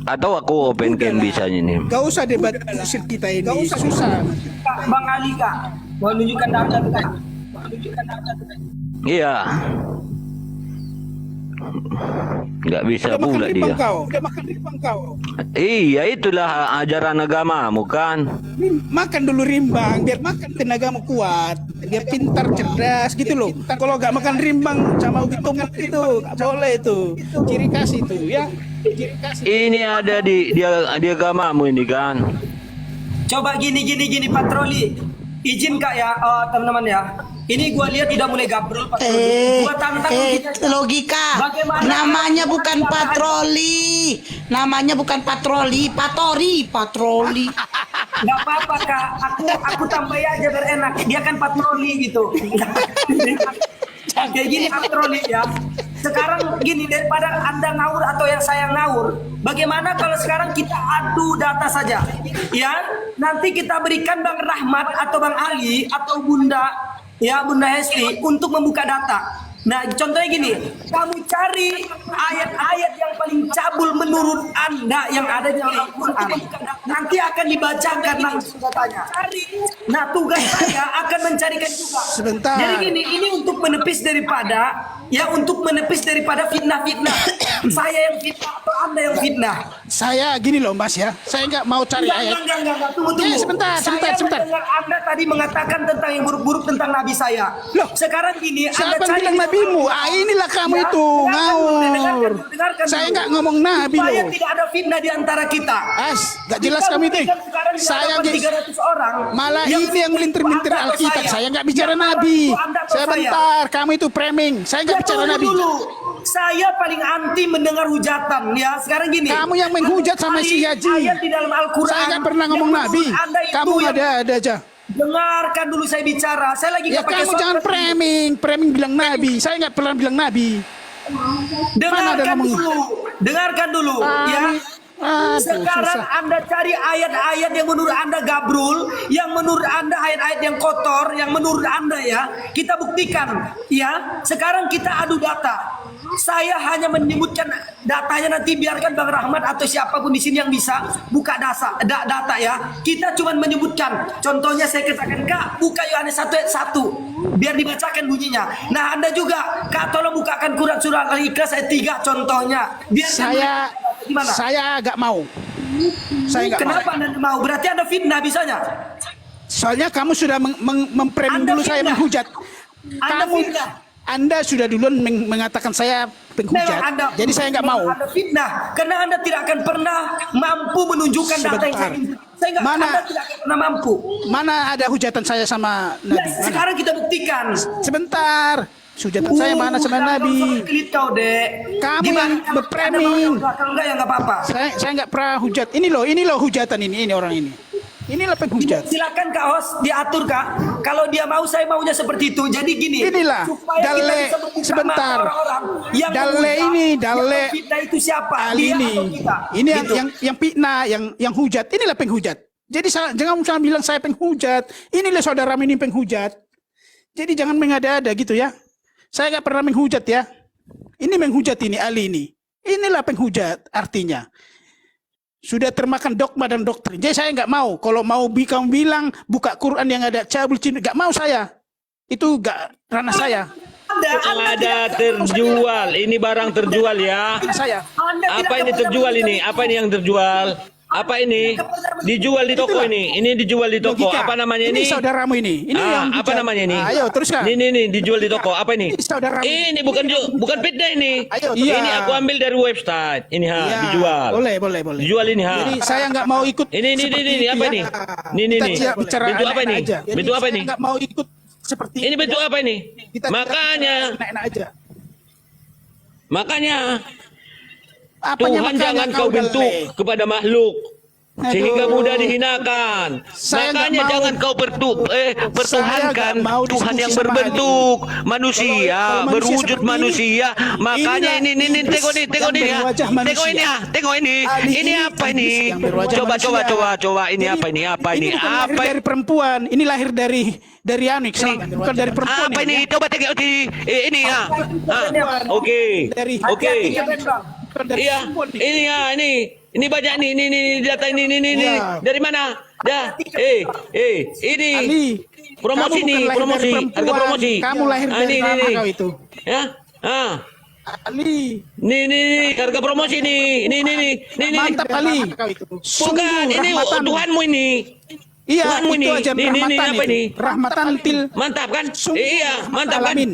Atau aku open cam bisa ini. Gak usah debat usir kita ini. Susah. Bang Ali Kak, mau nunjukkan data kita. Iya. Nggak bisa Udah makan pula rimbang dia. kau. Udah makan rimbang kau. Iya, itulah ajaran agamamu kan. Makan dulu rimbang, biar makan tenagamu kuat, biar pintar, cerdas gitu loh. Kalau nggak makan rimbang sama hitungan itu, nggak boleh itu. Ciri khas itu ya. Ciri khas. Ini ada di agamamu ini kan. Coba gini patroli. Izin Kak ya, teman-teman ya. Ini gua lihat tidak mulai gabrol patroli. Gua tantang kita. Logika. Bagaimana- Namanya bukan patroli. Namanya bukan patroli, patroli. Nggak apa-apa Kak, aku tambah aja biar enak. Dia kan patroli gitu. Kayak gini patroli ya. Sekarang gini, daripada Anda ngawur atau yang saya ngawur, bagaimana kalau sekarang kita adu data saja? Ya, nanti kita berikan Bang Rahmat atau Bang Ali atau Bunda Hesti untuk membuka data. Nah, contohnya gini, kamu cari ayat-ayat yang paling cabul menurut Anda yang ada di Al-Quran. Nanti akan dibacakan langsung datanya. Nah, tugas saya akan mencarikan juga. Sebentar. Jadi gini, ini untuk menepis daripada fitnah-fitnah. Saya yang fitnah atau Anda yang fitnah. Saya gini loh Mas ya, saya nggak mau cari ayat. Enggak. Tunggu. Sebentar. Saya mendengar Anda tadi mengatakan tentang yang buruk-buruk tentang Nabi saya. Loh, sekarang gini, Anda Siapa yang cari bilang nabimu? Inilah kamu Ya, itu ngawur. dengarkan Saya dulu. nggak ngomong nabi Supaya loh. tidak ada fitnah di antara kita. Nggak jelas Kita kami itu. buktikan sekarang di Saya hadapan 300 orang. malah ini yang melintir-melintir Anda atau Alkitab. Saya nggak bicara Yang nabi. itu Anda atau saya. Sebentar, kamu itu framing. Saya nggak Ya, bicara tunggu nabi. dulu. Saya paling anti mendengar hujatan ya. Sekarang gini. Kamu yang menghujat sama si Haji. Ayat di dalam Al-Quran. Saya nggak pernah ngomong yang nabi. menurut Anda itu Kamu yang- ada aja. Dengarkan dulu saya bicara. Saya lagi Ya nggak pakai kamu jangan software. framing bilang nabi. Saya nggak pernah bilang nabi. Mana ada Dengarkan ngomong- dulu. Dengarkan dulu ya. Aduh, Sekarang susah. Anda cari ayat-ayat yang menurut Anda gabrul, yang menurut Anda ayat-ayat yang kotor, yang menurut Anda ya, kita buktikan ya. Sekarang kita adu data. Saya hanya menyebutkan datanya, nanti biarkan Bang Rahmat atau siapapun di sini yang bisa buka data ya. Kita cuma menyebutkan. Contohnya saya katakan, Kak, buka Yohanes 1 ayat 1. Biar dibacakan bunyinya. Nah, Anda juga, Kak, tolong bukakan surat Al-Ikhlas ayat 3 contohnya. Biar gimana? Saya agak mau. Saya nggak mau. Kenapa Anda mau? Berarti Anda fitnah bisanya. Soalnya kamu sudah memframing Anda dulu saya fitnah. menghujat. Anda Kamu fitnah. Anda sudah duluan mengatakan saya penghujat. Memang Anda, Jadi saya nggak mau. Anda fitnah karena Anda tidak akan pernah mampu menunjukkan data yang Sebentar. saya nggak. Mana- Anda tidak akan pernah mampu. Mana ada hujatan saya sama Nah, Nabi? Mana? sekarang kita buktikan. Sebentar. Hujatan saya mana sama Nabi? Klik kau, Dek. Kamu Gimana yang kalau berframing. Anda mau kalau enggak ya nggak apa-apa. Saya nggak pernah hujat. Ini loh hujatan ini orang ini. Inilah penghujat. Silakan Kak Host diatur Kak. Kalau dia mau, saya maunya seperti itu. Jadi gini. Inilah supaya kita Dalle bisa membuka sebentar. mata orang-orang yang Dalle menghujat, ini yang Dalle memfitnah itu siapa? Ali Dia ini. atau kita? Ini Gitu. yang fitnah, yang hujat. Inilah penghujat. Jadi jangan bilang saya penghujat. Inilah saudara ini penghujat. Jadi jangan mengada-ada gitu ya. Saya nggak pernah menghujat ya. Ini menghujat ini Ali ini. Inilah penghujat artinya. Sudah termakan dogma dan doktrin. Jadi saya nggak mau. Kalau mau kamu bilang buka Quran yang ada cabul Cina, nggak mau saya. Itu nggak ranah saya. Ada terjual. Ini barang terjual ya. Saya. Apa ini terjual ini? Apa ini yang terjual? Apa ini? Dijual di toko ini. Ini dijual di toko. Logika. Apa namanya ini? Ini saudaramu ini. Ini yang apa hujat. namanya ini? Ayo teruskan. Ini dijual di toko. Apa ini? Ini saudaramu. Ini bukan fitnah ini. Ayo, Ini iya. aku ambil dari website. Ini ha, Ya, dijual. Boleh. Dijual ini ha. Jadi saya nggak mau ikut. Ini seperti itu apa ya. ini? Ini Kita bicara bentuk apa ini? enak-enak aja. Jadi Bentuk apa saya ini? nggak mau ikut seperti Ini bentuk apa ini? Kita Makanya, enak-enak aja. makanya Apanya Tuhan makanya jangan kau bentuk Dalle? kepada makhluk sehingga Aduh. mudah dihinakan. Saya Makanya nggak mau- jangan kau pertuhankan nggak mau Tuhan diskusi yang sama berbentuk manusia, Kalau manusia berwujud seperti manusia. Makanya inilah ini iblis tengok ini yang ya. berwajah Tengok manusia. ini ya, tengok ini. Ali Ini apa iblis ini? yang berwajah Coba manusia. ini Jadi, apa ini? Apa ini? bukan lahir Apa dari perempuan, ini lahir dari Anik, bukan dari perempuan. apa ini? Coba tengok ini ya. Oke. Dari Oke. bukan dari Iya, perempuan. ini ya, ini banyak nih, data ini. Iya. Dari mana? Dah, ini. Ali, promosi Kamu nih, bukan lahir promosi, dari harga perempuan. promosi. Kamu lahir dari lama kau itu. Ya, ah. Ali. Nih, harga promosi nih. Nih. Mantap Ali. Kau itu. Bukan, Sungguh ini rahmatan. Tuhanmu ini. Iya, Tuhanmu itu ini. aja Nih, rahmatan apa itu. ini? Rahmatan til. Mantap kan? Sungguh Iya, mantap kan? alamin.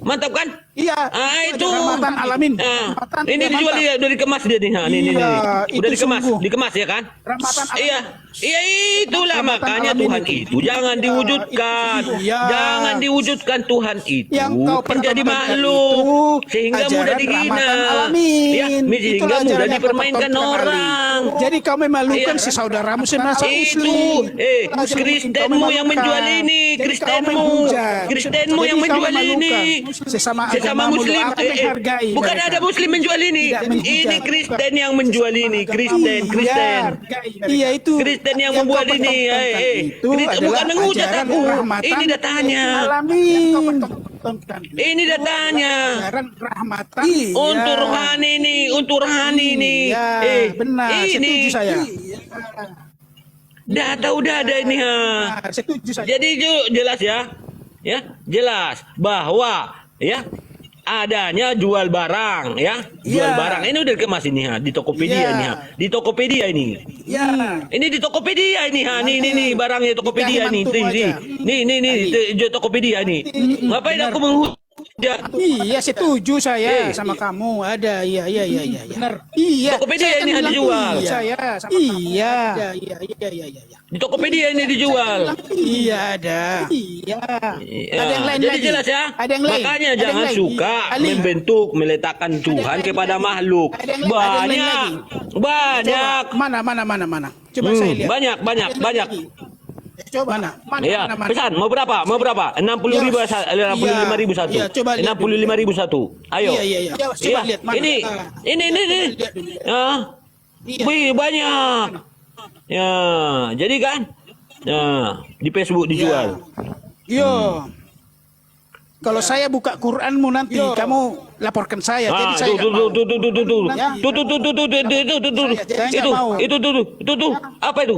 Mantap kan? Iya. Ah, itu. Rahmatan alamin. Ah, Rahmatan ini dia dijual mantap. dia, udah dikemas dia nih. Nah, nih. Iya, Udah itu dikemas, sungguh. dikemas ya kan? Rahmatan alamin. Iya, itulah Rahmatan makanya alamin Tuhan itu jangan diwujudkan. Iya. Jangan diwujudkan Tuhan itu Yang kau menjadi pertontonkan makhluk itu sehingga ajaran mudah dihina. rahmatan alamin. Ya, sehingga Itulah mudah ajaran yang kau dipermainkan pertontonkan, Ali. orang. Jadi kau memalukan Iya. si saudaramu semasa Itu, muslim. Ajaran Kristenmu yang menjual ini, Jadi kau Kristenmu menghujat. Kristenmu Jadi yang kau menjual ini. memalukan. Sesama Sesama agamamu, muslim, aku menghargai bukan mereka. ada muslim menjual ini. Tidak menghujat. Ini Kristen yang menjual ini, Kristen. Iya itu. Kristen yang membuat kau ini, pertontonkan itu bukan adalah menghujat ajaran aku. rahmatan Ini datanya. alamin. Ini datanya. Ajaran rahmatan Untuk rohani ini, untuk rohani ini. Iya, benar. Ini Setuju saya. data udah ada ini ha. Nah, setuju saya. Jadi jelas ya, jelas bahwa ya adanya jual barang ya, jual Iya. barang ini udah dikemas ini ha di Tokopedia Iya. ini ha, di Tokopedia ini. Ya. Ini di Tokopedia ini ha, nih barangnya Tokopedia Nikahi nih, mantu aja. nih Tokopedia nih. Ngapain aku menghujat? Iya, setuju saya Eh. sama kamu. Ada, iya. Benar. Iya. Tokopedia saya ini kan ada bilang jual. Saya sama iya. Iya. Di Tokopedia ini dijual. Iya ada. Iya. Ya, Ada yang lain jadi lagi. jelas ya. Ada yang lain. Makanya Ada yang jangan lain. suka Ali. membentuk, meletakkan Tuhan kepada makhluk. Ada yang lain- ada yang lain Banyak. Mana. Coba saya lihat. Banyak. Coba mana? Ya, pesan mau berapa? 60.000 65.000 satu. Iya, coba lihat 65.000 satu. Ayo. Iya. Coba lihat mana. Ini. Ya. Iya. Wih, banyak. Ya, jadi kan? Ya, di Facebook dijual. Yo. Kalau saya buka Quranmu nanti, kamu laporkan saya. Jadi Ah, saya nggak mau. Ya. Itu. Apa itu?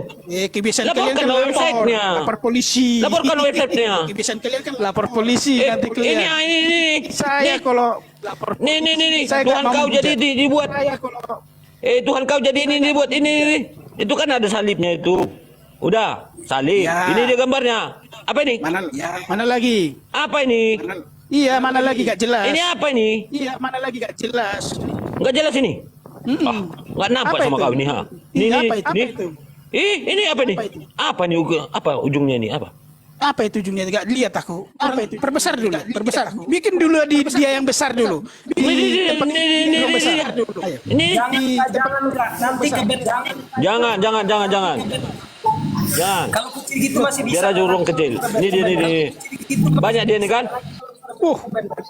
Kebiasaan Laporkan kalian kan ke websitenya. lapor polisi. Laporkan websitenya. Kebiasaan kalian kan lapor polisi nanti Ini, kalian. ini. Saya kalau lapor Nih. Saya Tuhan nggak mau kau jadi menghujat. dibuat. Saya kalau Tuhan kau jadi ini dibuat ini. Itu kan ada salibnya itu. Udah, salib. Ya. Ini dia gambarnya. Apa ini? mana lagi? Apa ini? Iya, mana lagi gak jelas? Ini apa ini? Iya, mana lagi gak jelas? Enggak jelas ini. Enggak nampak Apa sama itu? kau ini, ha. Iya, Nih. apa itu? Ini apa nih? Apa itu? Apa nih apa ujungnya ini? Apa? Apa itu ujungnya? Gak lihat aku. Apa itu? Perbesar dulu. Perbesar. Bikin dulu dia yang besar dulu. Ini. Yang besar dulu. Ayo. Ini. Jangan enggak, nanti kebetulan. Jangan. Kalau kecil gitu masih bisa. Biar aja urung kecil. Ini dia. Banyak dia nih kan?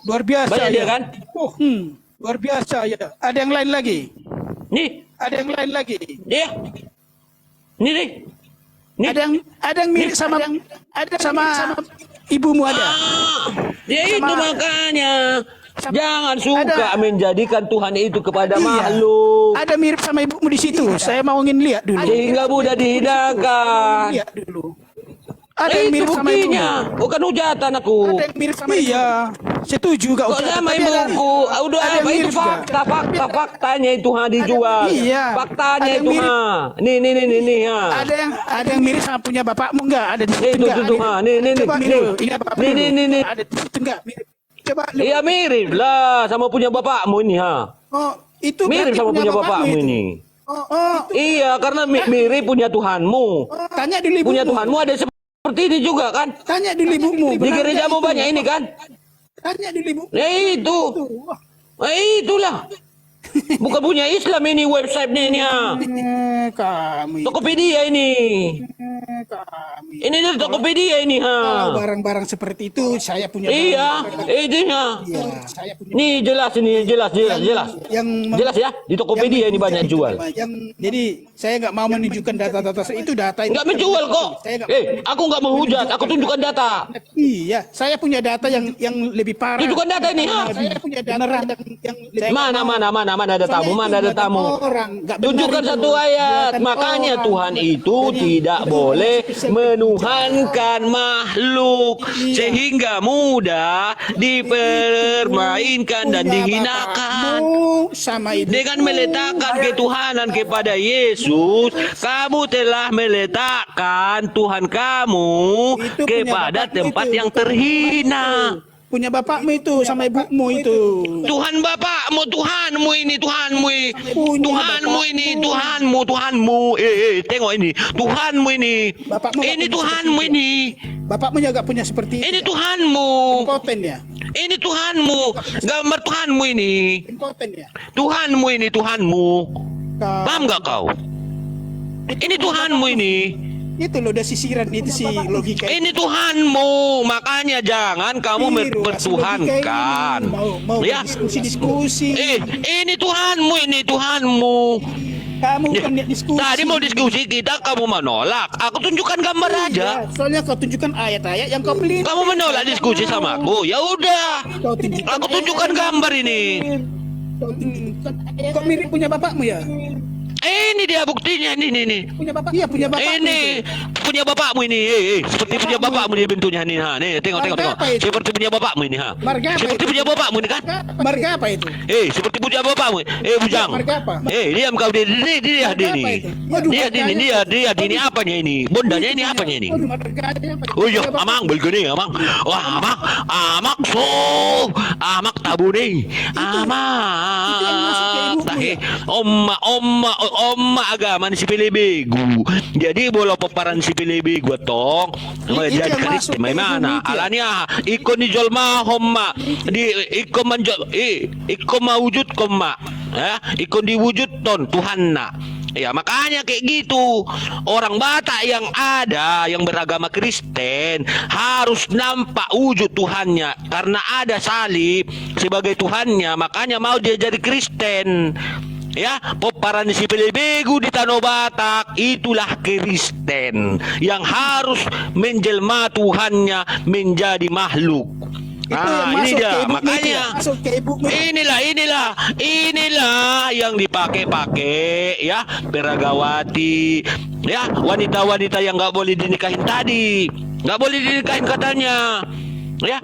Luar biasa. Banyak dia ya. kan? Luar biasa ya. Ada yang lain lagi? Nih. Ada yang lain lagi? Dia. Ini nih. Nih. Ada yang mirip sama sama ibumu ada. Ya itu makanya. Jangan suka menjadikan Tuhan itu kepada makhluk. Ada mirip sama ibumu di situ. Saya mau ingin lihat dulu. Sehingga mudah dihinakan. Lihat dulu. Ada yang Itu mirip sama ibumu. buktinya. Bukan hujatan aku. Ada yang mirip sama ibumu. Iya. Setuju gak Kok usah. sama Tapi ada- ibuku? Udah ada yang apa itu mirip juga. faktanya itu ha dijual. Iya. Faktanya Ada yang itu mirip. ha. Nih ha. Ada yang mirip sama punya bapakmu enggak? Ada di situ Itu enggak? ha. Nih. Coba Nih. dulu. Ini apa Nih. Ada di situ enggak? Mirip. Coba lu. Iya mirip lah sama punya bapakmu ini ha. Oh, itu Mirip berarti sama punya bapakmu itu. ini. Oh, Iya, karena mirip punya Tuhanmu. tanya dulu ibumu. Punya Tuhanmu ada seperti ini juga kan? Tanya dulu ibumu. Di gerejamu banyak ini kan? Tanya dulu ibumu. Ya itu. Itulah. Bukan punya Islam ini websitenya ini ha. Kami. Tokopedia ini. Kami. Ini dari Tokopedia ini Kalau ha. barang-barang seperti itu saya punya. Iya, ini ha. Iya, saya punya. Nih jelas ini jelas. Yang Jelas ya, di Tokopedia ini banyak jual. Jadi saya nggak mau menunjukkan data-data itu data. Enggak menjual kok. Saya nggak. Aku enggak menghujat, aku tunjukkan data. Iya, saya punya data yang lebih parah. Tunjukkan data ini ha. Saya punya data yang Mana datamu? Mana datamu? Orang nggak benar Tunjukkan itu. satu ayat. Buatan Makanya orang. Tuhan itu Jadi, tidak boleh menuhankan makhluk sehingga mudah dipermainkan dan dihinakan. Bapakmu sama ibu. Dengan meletakkan ketuhanan kepada Yesus, kamu telah meletakkan Tuhan kamu Itu punya kepada bapakmu tempat itu, yang bukan terhina. Punya bapakmu itu sama ibumu itu. Tuhan bapakmu, Tuhanmu ini, Tuhanmu ini, Punya Tuhanmu ini, bapakmu. Tuhanmu. Tengok ini, Tuhanmu ini. Bapakmu nggak Ini punya Tuhanmu seperti ini. Bapakmu juga punya seperti itu. Ini ya? Tuhanmu. Impoten ya. Ini Tuhanmu. Gambar Tuhanmu ini. Impoten ya. Tuhanmu ini, Tuhanmu. Kau- Paham gak kau? Ini Tuhanmu ini. Itu loh, udah sisiran itu sih logika. Ini Tuhanmu. Makanya jangan kamu Biru, mempertuhankan. Mau Ya. diskusi. Ini Tuhanmu, ini Tuhanmu. Kamu kan lihat diskusi. Tadi mau diskusi kita, kamu menolak. Aku tunjukkan gambar aja. Ya, soalnya kau tunjukkan ayat-ayat yang kau beli. Kamu menolak diskusi sama aku. Ya udah. Aku tunjukkan gambar ini. Kau mirip punya bapakmu ya? Ini dia buktinya, ini. Punya bapak? Iya, punya bapakmu. Ini punya bapakmu ini, seperti punya bapakmu dia bentuknya nih, ha. Nih, tengok. Marga apa itu? Seperti punya bapakmu ini, ha. Marga apa Seperti itu? punya bapakmu ini kan? Marga apa itu? Seperti punya bapakmu. Bujang. Marga apa? Diam kau dia Marga apa itu? Waduh, dia ini apanya ini? Bondanya ini apanya ini? Waduh, marganya apa? Oh iya, amang begini, amang. Wah, amak so, amak tabu nih, amak. Tahe, omma agama si Pilibegu. Jadi bola paparan si Pilibegu tong. Itu Jadi yang Kristi masuk ke mana? ilmu itu ya? Alania ikon ni jolma homma di ikon manjol ikon mawujud koma. Ikon diwujud ton Tuhan na. Ya makanya kayak gitu. Orang Batak yang ada yang beragama Kristen harus nampak wujud Tuhannya karena ada salib sebagai Tuhannya, makanya mau dia jadi Kristen. Ya, peparan si Pilibegu di Tanah Batak itulah Kristen yang harus menjelma Tuhannya menjadi makhluk. Itu yang Ini masuk dia ke ibumu itu makanya ya? Masuk ke ibumu. inilah yang dipakai ya peragawati ya wanita-wanita yang nggak boleh dinikahin tadi, nggak boleh dinikahin katanya ya